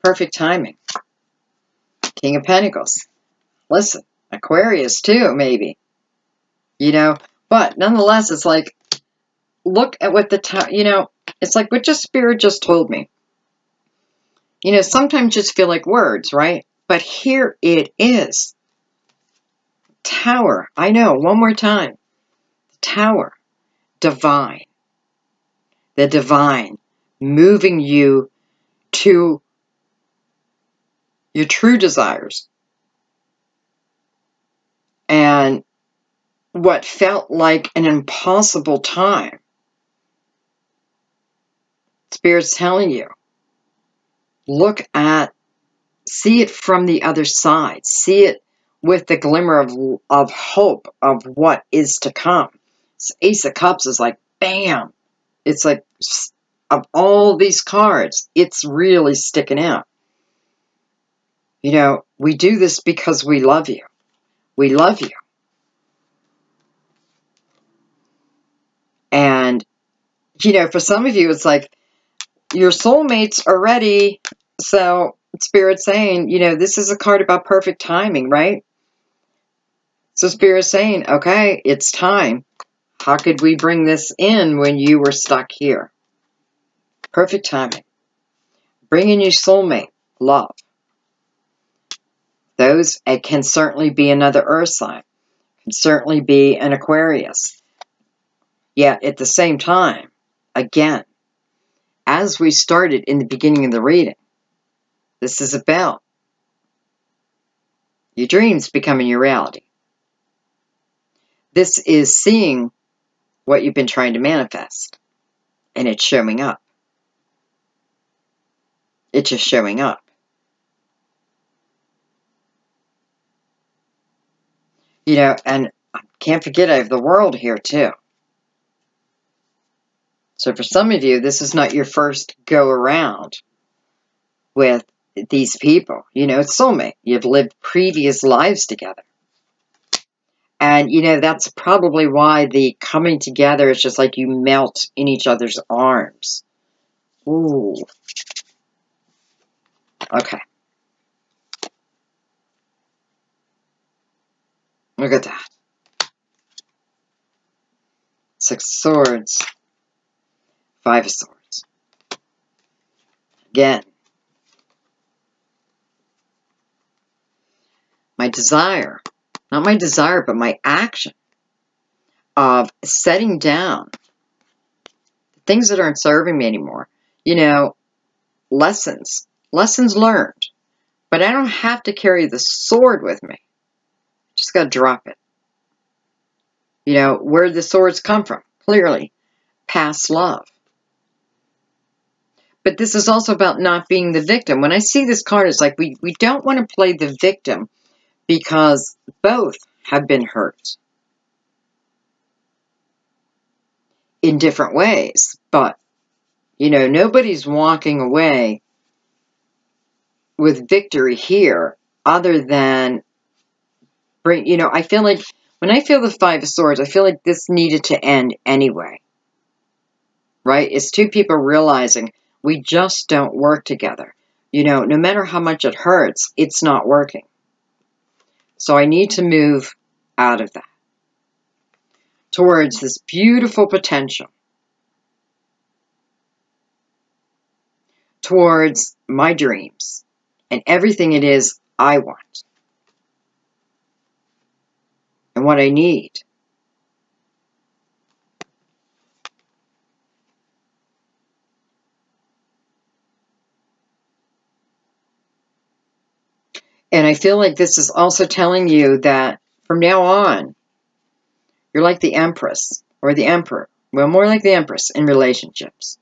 Perfect timing. King of Pentacles. Listen, Aquarius too, maybe. But nonetheless, it's like, look at what it's like what your spirit just told me. Sometimes just feel like words, right? But here it is. Tower. I know, one more time. Tower. Divine. The divine. Moving you to your true desires. And what felt like an impossible time. Spirit's telling you, see it from the other side. See it with the glimmer of hope of what is to come. This Ace of Cups is like, bam. It's like of all these cards, it's really sticking out. You know, we do this because we love you. We love you. And, you know, for some of you, it's like your soulmates are ready. So Spirit's saying, you know, this is a card about perfect timing, right? So Spirit's saying, okay, it's time. How could we bring this in when you were stuck here? Perfect timing. Bringing you soulmate, love. Those, it can certainly be another earth sign. Can certainly be an Aquarius. Yet at the same time, again, as we started in the beginning of the reading, this is about your dreams becoming your reality. This is seeing what you've been trying to manifest, and it's showing up. It's just showing up. You know, and I can't forget I have the world here too. So for some of you, this is not your first go around with these people. You know, it's soulmate. You've lived previous lives together. And, you know, that's probably why the coming together is just like you melt in each other's arms. Ooh. Okay. Look at that. Six of Swords. Five of Swords. Again. My desire. Not my desire, but my action of setting down things that aren't serving me anymore. You know, lessons. Lessons learned. But I don't have to carry the sword with me. Just got to drop it. You know, where the swords come from. Clearly, past love. But this is also about not being the victim. When I see this card, it's like we don't want to play the victim because both have been hurt in different ways. But, you know, nobody's walking away with victory here other than bring, you know, I feel like when I feel the Five of Swords, I feel like this needed to end anyway. Right? It's two people realizing we just don't work together. You know, no matter how much it hurts, it's not working. So I need to move out of that towards this beautiful potential, towards my dreams and everything it is I want and what I need. And I feel like this is also telling you that from now on, you're like the Empress or the Emperor. Well, more like the Empress in relationships.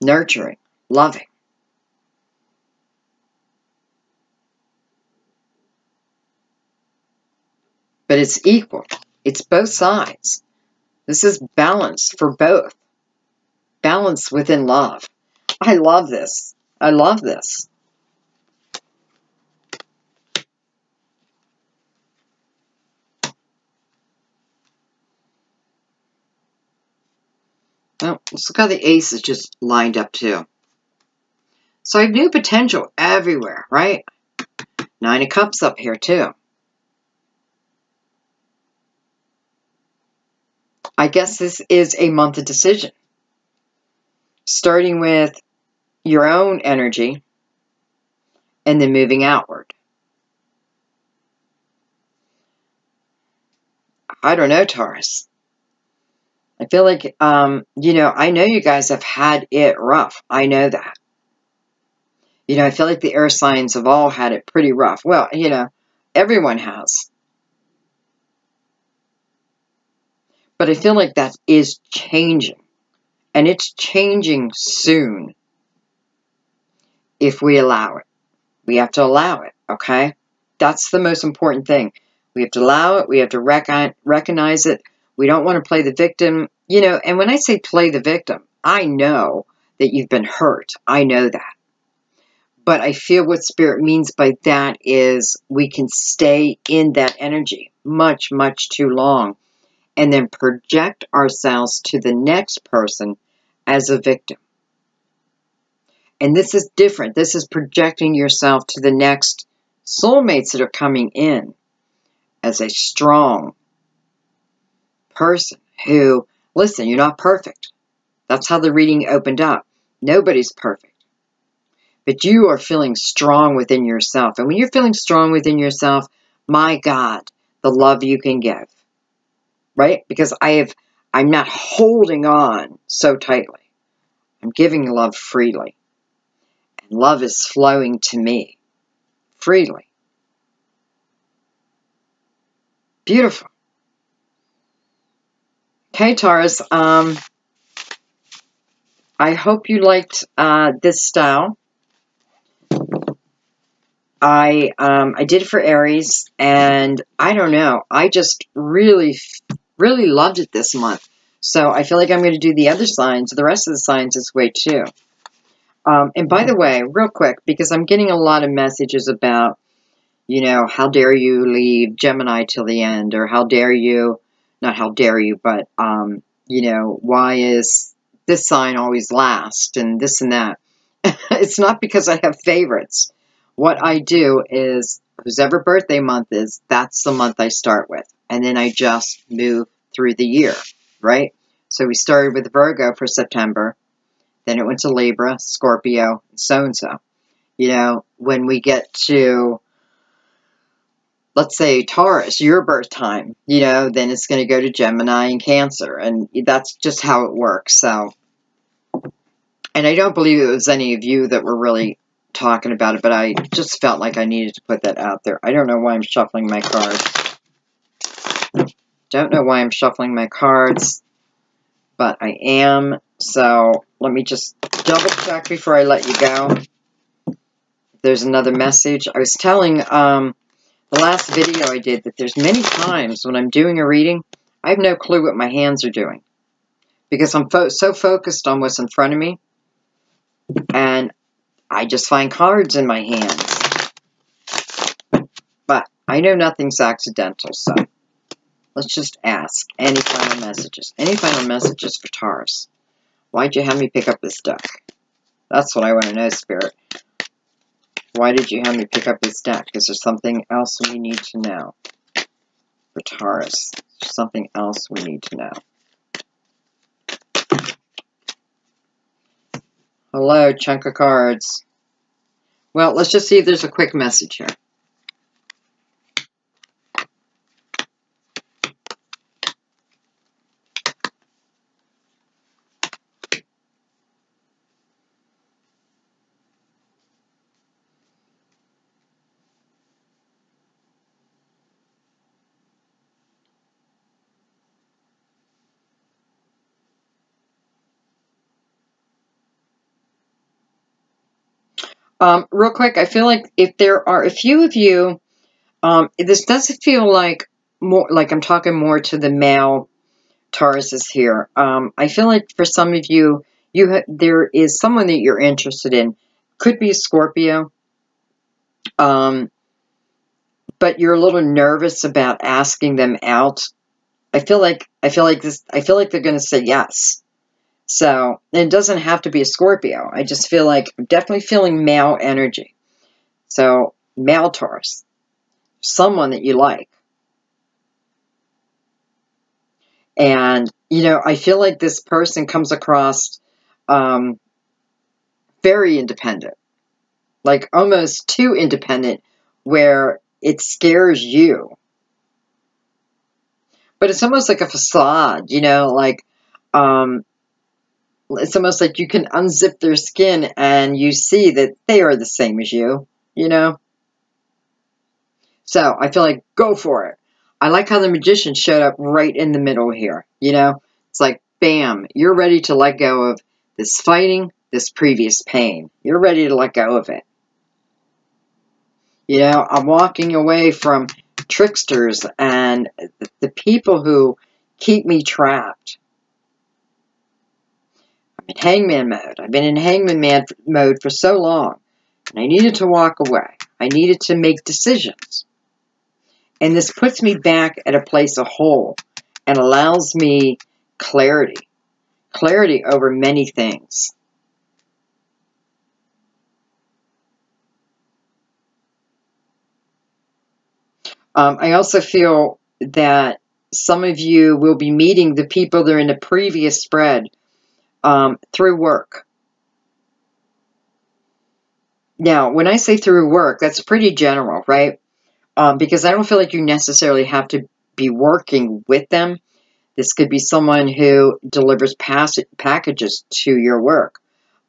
Nurturing, loving. But it's equal. It's both sides. This is balance for both. Balance within love. I love this. I love this. Oh, let's look how the ace is just lined up too. So I have new potential everywhere, right? Nine of Cups up here too. I guess this is a month of decision. Starting with your own energy and then moving outward. I don't know, Taurus. I feel like, you know, I know you guys have had it rough. I know that. You know, I feel like the air signs have all had it pretty rough. Well, you know, everyone has. But I feel like that is changing. And it's changing soon. If we allow it. We have to allow it, okay? That's the most important thing. We have to allow it. We have to recognize it. We don't want to play the victim. You know, and when I say play the victim, I know that you've been hurt. I know that. But I feel what Spirit means by that is we can stay in that energy much, much too long and then project ourselves to the next person as a victim. And this is different. This is projecting yourself to the next soulmates that are coming in as a strong person who, listen, you're not perfect. That's how the reading opened up. Nobody's perfect. But you are feeling strong within yourself. And when you're feeling strong within yourself, my God, the love you can give. Right? Because I'm not holding on so tightly. I'm giving love freely. And love is flowing to me freely. Beautiful. Okay, Taurus. I hope you liked this style. I did it for Aries, and I don't know. I just really loved it this month. So I feel like I'm going to do the other signs, the rest of the signs this way too. And by the way, real quick, because I'm getting a lot of messages about, you know, how dare you leave Gemini till the end, or how dare you, not how dare you, but, you know, why is this sign always last, and this and that. It's not because I have favorites. What I do is, whoever birthday month is, that's the month I start with. And then I just move through the year, right? So we started with Virgo for September. Then it went to Libra, Scorpio, and so-and-so. You know, when we get to, let's say, Taurus, your birth time, you know, then it's going to go to Gemini and Cancer. And that's just how it works. So, and I don't believe it was any of you that were really talking about it, but I just felt like I needed to put that out there. I don't know why I'm shuffling my cards. Don't know why I'm shuffling my cards, but I am. So let me just double check before I let you go. There's another message. I was telling the last video I did that there's many times when I'm doing a reading, I have no clue what my hands are doing because I'm so focused on what's in front of me, and I just find cards in my hands. But I know nothing's accidental, so let's just ask. Any final messages? Any final messages for Taurus? Why'd you have me pick up this deck? That's what I want to know, Spirit. Why did you have me pick up this deck? Is there something else we need to know for Taurus? There's something else we need to know. Hello, chunk of cards. Well, let's just see if there's a quick message here. Real quick, I feel like if there are a few of you, this doesn't feel like more like I'm talking more to the male Tauruses here. I feel like for some of you, there is someone that you're interested in. Could be a Scorpio, but you're a little nervous about asking them out. I feel like they're going to say yes. So, it doesn't have to be a Scorpio. I just feel like I'm definitely feeling male energy. So, male Taurus. Someone that you like. And, you know, I feel like this person comes across very independent. Like, almost too independent, where it scares you. But it's almost like a facade, you know, like, it's almost like you can unzip their skin and you see that they are the same as you, you know? So, I feel like, go for it. I like how the Magician showed up right in the middle here, you know? It's like, bam, you're ready to let go of this fighting, this previous pain. You're ready to let go of it. You know, I'm walking away from tricksters and the people who keep me trapped. I'm in hangman mode. I've been in hangman mode for so long, and I needed to walk away. I needed to make decisions. And this puts me back at a place of whole and allows me clarity. Clarity over many things. I also feel that some of you will be meeting the people that are in the previous spread through work. Now, when I say through work, that's pretty general, right? Because I don't feel like you necessarily have to be working with them. This could be someone who delivers packages to your work.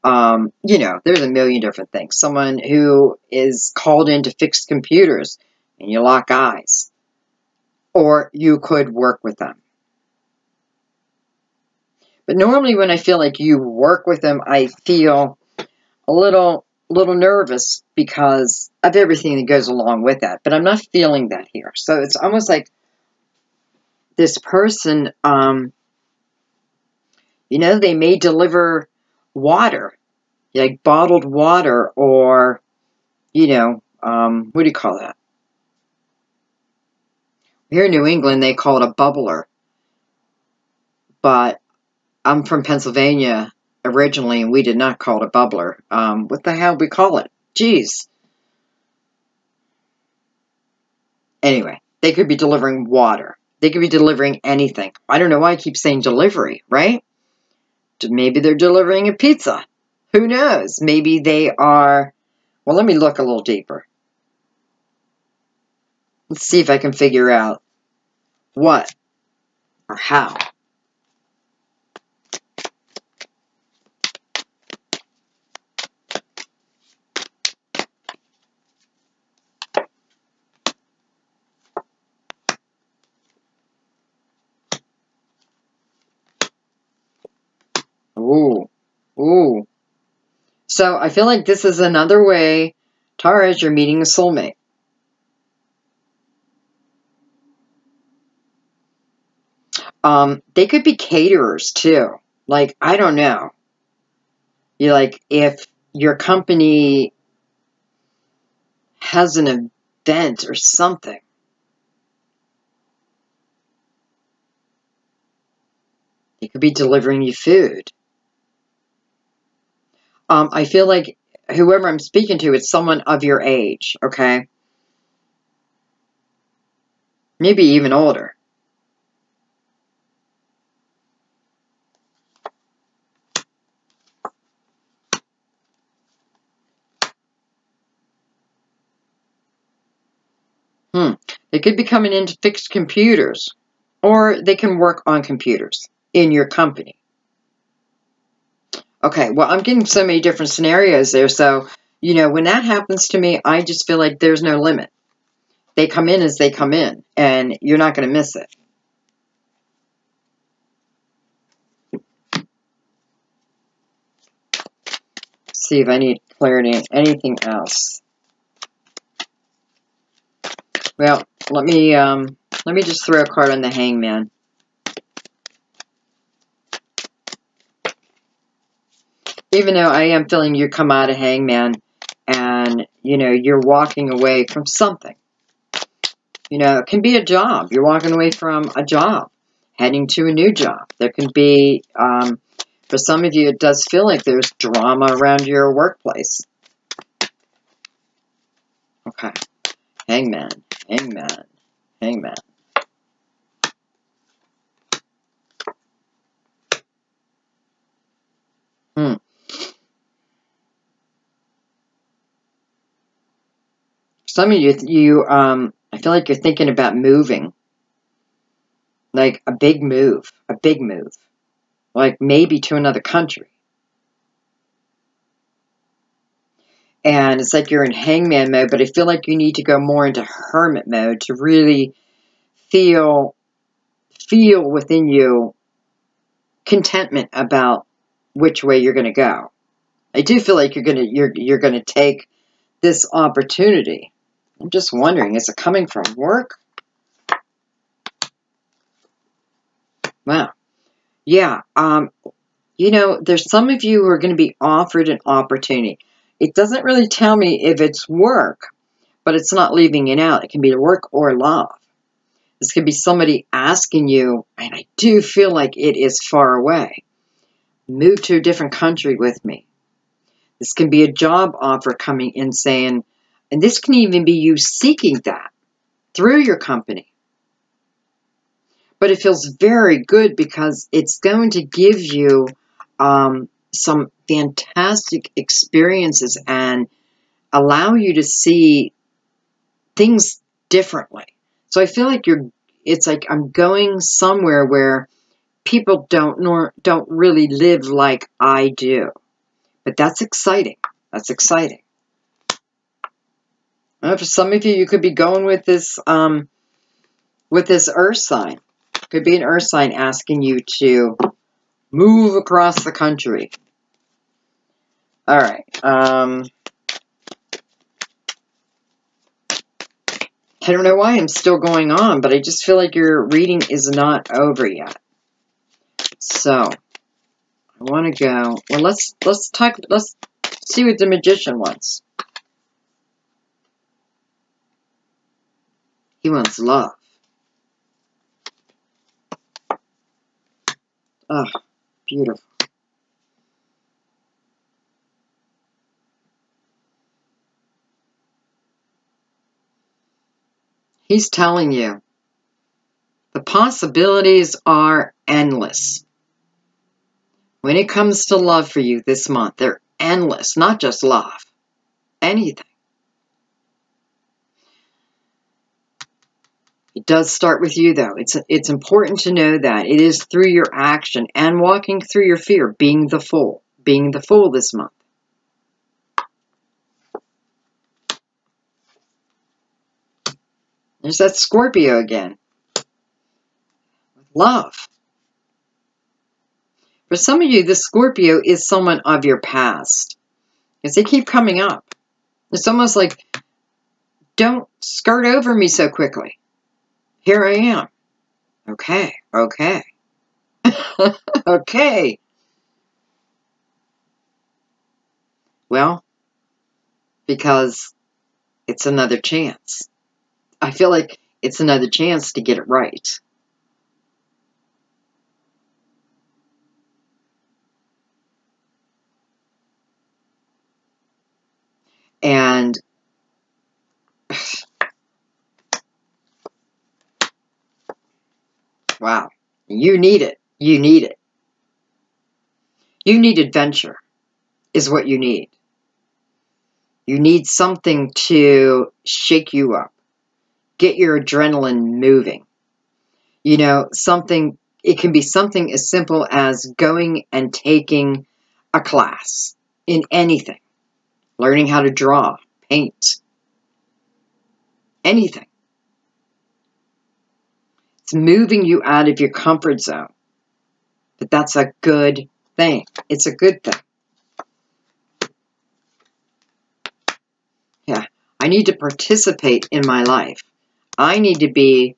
You know, there's a million different things. Someone who is called in to fix computers and you lock eyes. Or you could work with them. But normally when I feel like you work with them, I feel a little nervous because of everything that goes along with that. But I'm not feeling that here. So it's almost like this person, you know, they may deliver water, like bottled water, or, you know, what do you call that? Here in New England, they call it a bubbler. But I'm from Pennsylvania originally, and we did not call it a bubbler. What the hell we call it? Jeez. Anyway, they could be delivering water. They could be delivering anything. I don't know why I keep saying delivery, right? Maybe they're delivering a pizza. Who knows? Maybe they are... Well, let me look a little deeper. Let's see if I can figure out what or how. Ooh. Ooh. So I feel like this is another way, Taurus, you're meeting a soulmate. They could be caterers too. Like, I don't know. You like, if your company has an event or something, they could be delivering you food. I feel like whoever I'm speaking to, it's someone of your age, okay? Maybe even older. They could be coming in to fix computers, or they can work on computers in your company. Okay, well, I'm getting so many different scenarios there, so, you know, when that happens to me, I just feel like there's no limit. They come in as they come in, and you're not going to miss it. See if I need clarity on anything else. Well, let me just throw a card on the Hangman. Even though I am feeling you come out of Hangman and, you know, you're walking away from something. You know, it can be a job. You're walking away from a job, heading to a new job. There can be, for some of you, it does feel like there's drama around your workplace. Okay. Hangman, Hangman, Hangman. Some of you, I feel like you're thinking about moving. Like a big move. A big move. Like maybe to another country. And it's like you're in Hangman mode, but I feel like you need to go more into Hermit mode to really feel within you contentment about which way you're going to go. I do feel like you're going to take this opportunity. I'm just wondering, is it coming from work? Wow. Yeah. You know, there's some of you who are going to be offered an opportunity. It doesn't really tell me if it's work, but it's not leaving it out. It can be work or love. This could be somebody asking you, and I do feel like it is far away. Move to a different country with me. This can be a job offer coming in saying, and this can even be you seeking that through your company. But it feels very good because it's going to give you some fantastic experiences and allow you to see things differently. So I feel like it's like I'm going somewhere where people don't really live like I do. But that's exciting. That's exciting. For some of you, you could be going with this earth sign. Could be an earth sign asking you to move across the country. All right. I don't know why I'm still going on, but I just feel like your reading is not over yet. So I want to go. Well, let's see what the magician wants. He wants love. Oh, beautiful. He's telling you the possibilities are endless. When it comes to love for you this month, they're endless, not just love, anything. It does start with you, though. It's important to know that it is through your action and walking through your fear, being the fool this month. There's that Scorpio again. With love. For some of you, the Scorpio is someone of your past. Because they keep coming up. It's almost like, don't skirt over me so quickly. Here I am. Okay, okay. Okay. Well, because it's another chance. I feel like it's another chance to get it right. And wow, you need it. You need it. You need adventure is what you need. You need something to shake you up, get your adrenaline moving. You know, it can be something as simple as going and taking a class in anything, learning how to draw, paint, anything. It's moving you out of your comfort zone. But that's a good thing. It's a good thing. Yeah, I need to participate in my life. I need to be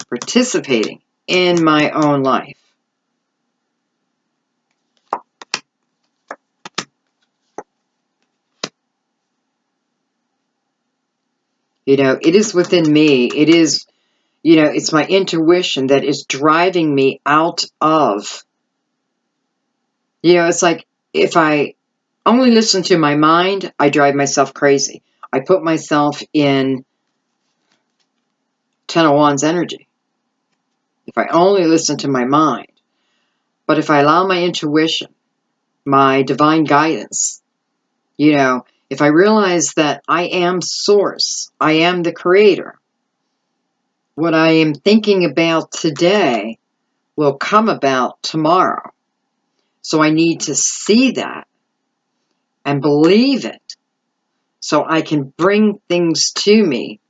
participating in my own life. You know, it is within me. It is, you know, it's my intuition that is driving me out of, you know, it's like if I only listen to my mind, I drive myself crazy. I put myself in 10 of Wands energy. If I only listen to my mind. But if I allow my intuition, my divine guidance, you know, if I realize that I am source, I am the creator, what I am thinking about today will come about tomorrow. So I need to see that and believe it so I can bring things to me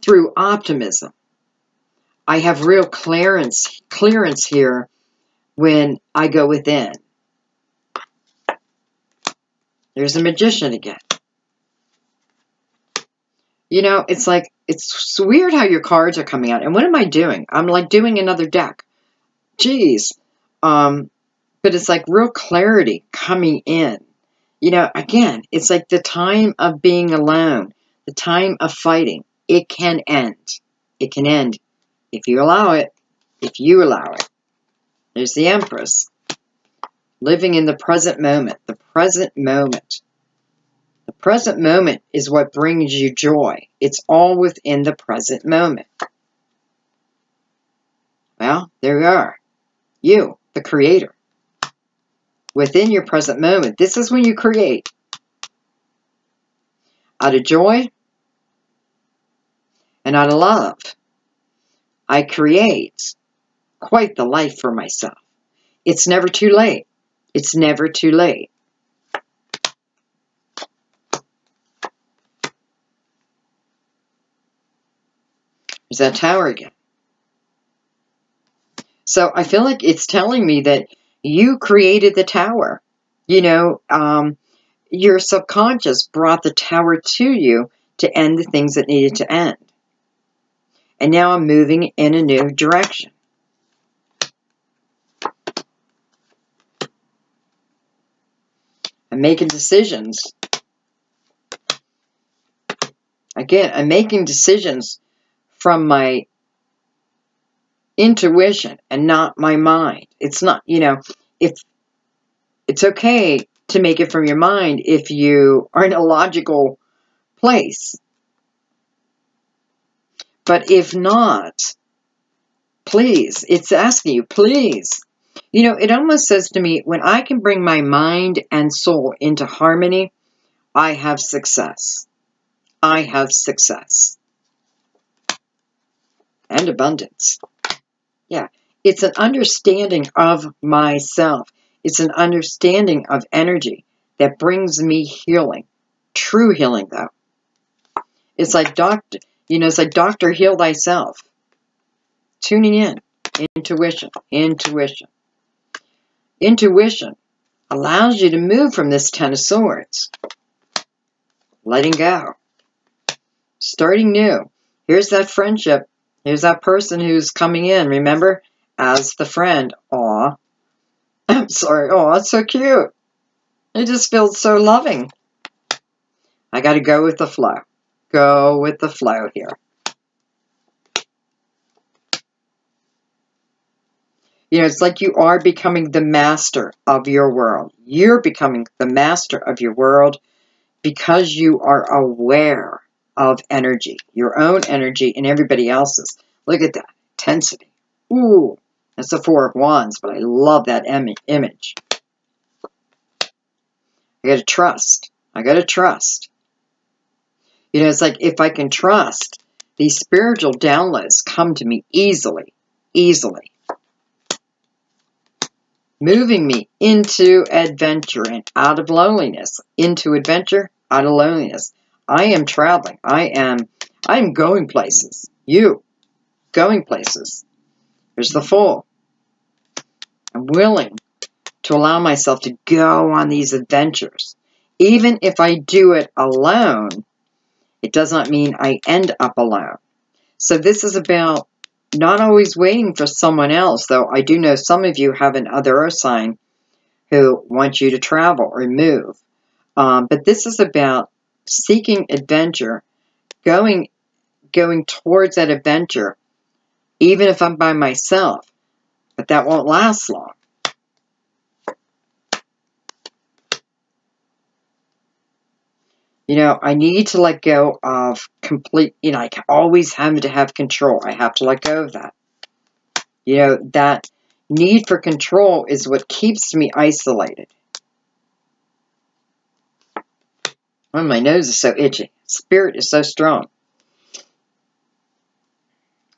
through optimism. I have real clearance here when I go within. There's a magician again. You know, it's like, it's weird how your cards are coming out. And what am I doing? I'm like doing another deck. Geez. But it's like real clarity coming in. You know, again, it's like the time of being alone, the time of fighting. It can end. It can end if you allow it. If you allow it. There's the Empress. Living in the present moment. The present moment. The present moment is what brings you joy. It's all within the present moment. Well, there you are. You, the creator. Within your present moment. This is when you create. Out of joy and out of love. I create quite the life for myself. It's never too late. It's never too late. There's that tower again. So I feel like it's telling me that you created the tower. You know, your subconscious brought the tower to you to end the things that needed to end. And now I'm moving in a new direction. I'm making decisions. Again, I'm making decisions from my intuition and not my mind. It's not, you know, if it's okay to make it from your mind if you are in a logical place. But if not, please, it's asking you, please. You know, it almost says to me, when I can bring my mind and soul into harmony, I have success. I have success. And abundance. Yeah, it's an understanding of myself. It's an understanding of energy that brings me healing. True healing, though. It's like doctor, you know, it's like doctor, heal thyself. Tuning in. Intuition. Intuition. Intuition allows you to move from this Ten of Swords. Letting go. Starting new. Here's that friendship. Here's that person who's coming in, remember? As the friend. Aw. I'm sorry. Oh, it's so cute. It just feels so loving. I got to go with the flow. Go with the flow here. You know, it's like you are becoming the master of your world. You're becoming the master of your world because you are aware of energy. Your own energy and everybody else's. Look at that. Intensity. Ooh. That's the Four of Wands, but I love that image. I got to trust. I got to trust. You know, it's like if I can trust, these spiritual downloads come to me easily. Easily. Moving me into adventure and out of loneliness. Into adventure, out of loneliness. I am traveling. I am going places. You. Going places. There's the Fool. I'm willing to allow myself to go on these adventures. Even if I do it alone, it does not mean I end up alone. So this is about not always waiting for someone else, though I do know some of you have an other earth sign who want you to travel or move. But this is about seeking adventure, going towards that adventure, even if I'm by myself. But that won't last long. You know, I need to let go of complete, you know, I always have to have control. I have to let go of that. You know, that need for control is what keeps me isolated. Oh, my nose is so itchy. Spirit is so strong.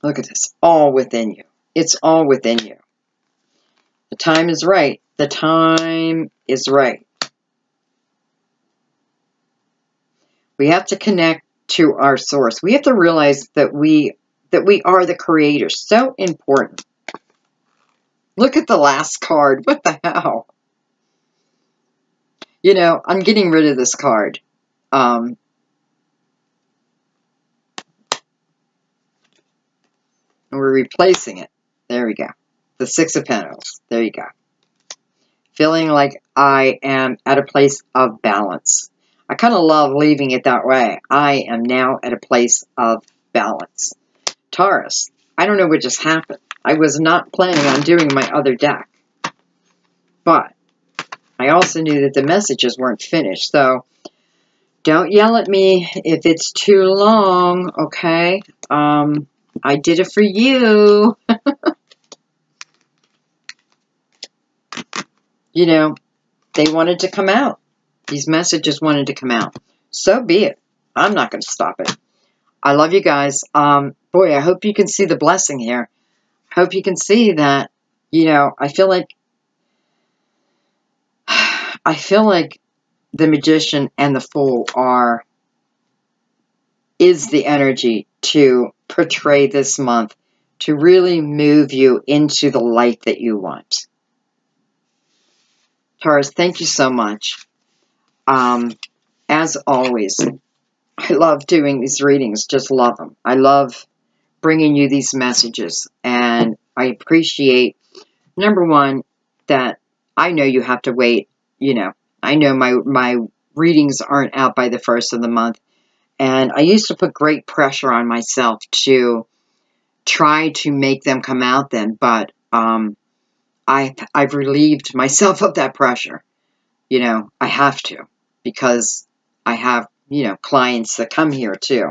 Look at this. All within you. It's all within you. The time is right. The time is right. We have to connect to our source. We have to realize that we are the creators. So important. Look at the last card. What the hell? You know, I'm getting rid of this card. And we're replacing it. There we go. The Six of Pentacles. There you go. Feeling like I am at a place of balance. I kind of love leaving it that way. I am now at a place of balance. Taurus, I don't know what just happened. I was not planning on doing my other deck. But I also knew that the messages weren't finished. So don't yell at me if it's too long, okay? I did it for you. You know, they wanted to come out. These messages wanted to come out. So be it. I'm not going to stop it. I love you guys. Boy, I hope you can see the blessing here. I hope you can see that, you know, I feel like the Magician and the Fool is the energy to portray this month, to really move you into the light that you want. Taurus, thank you so much. As always, I love doing these readings. Just love them. I love bringing you these messages. And I appreciate, number one, that I know you have to wait. You know, I know my readings aren't out by the 1st of the month. And I used to put great pressure on myself to try to make them come out then. But I've relieved myself of that pressure. You know, I have to, because I have, you know, clients that come here too.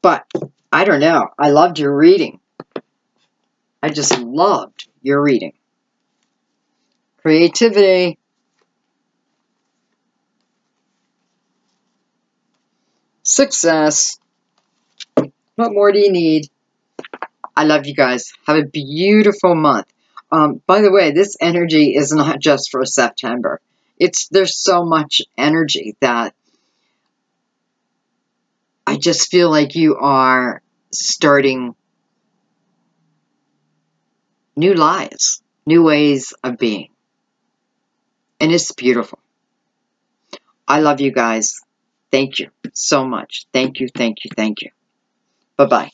But I don't know. I loved your reading. I just loved your reading. Creativity. Success. What more do you need? I love you guys. Have a beautiful month. By the way, this energy is not just for September. There's so much energy that I just feel like you are starting new lives, new ways of being. And it's beautiful. I love you guys. Thank you so much. Thank you, thank you, thank you. Bye-bye.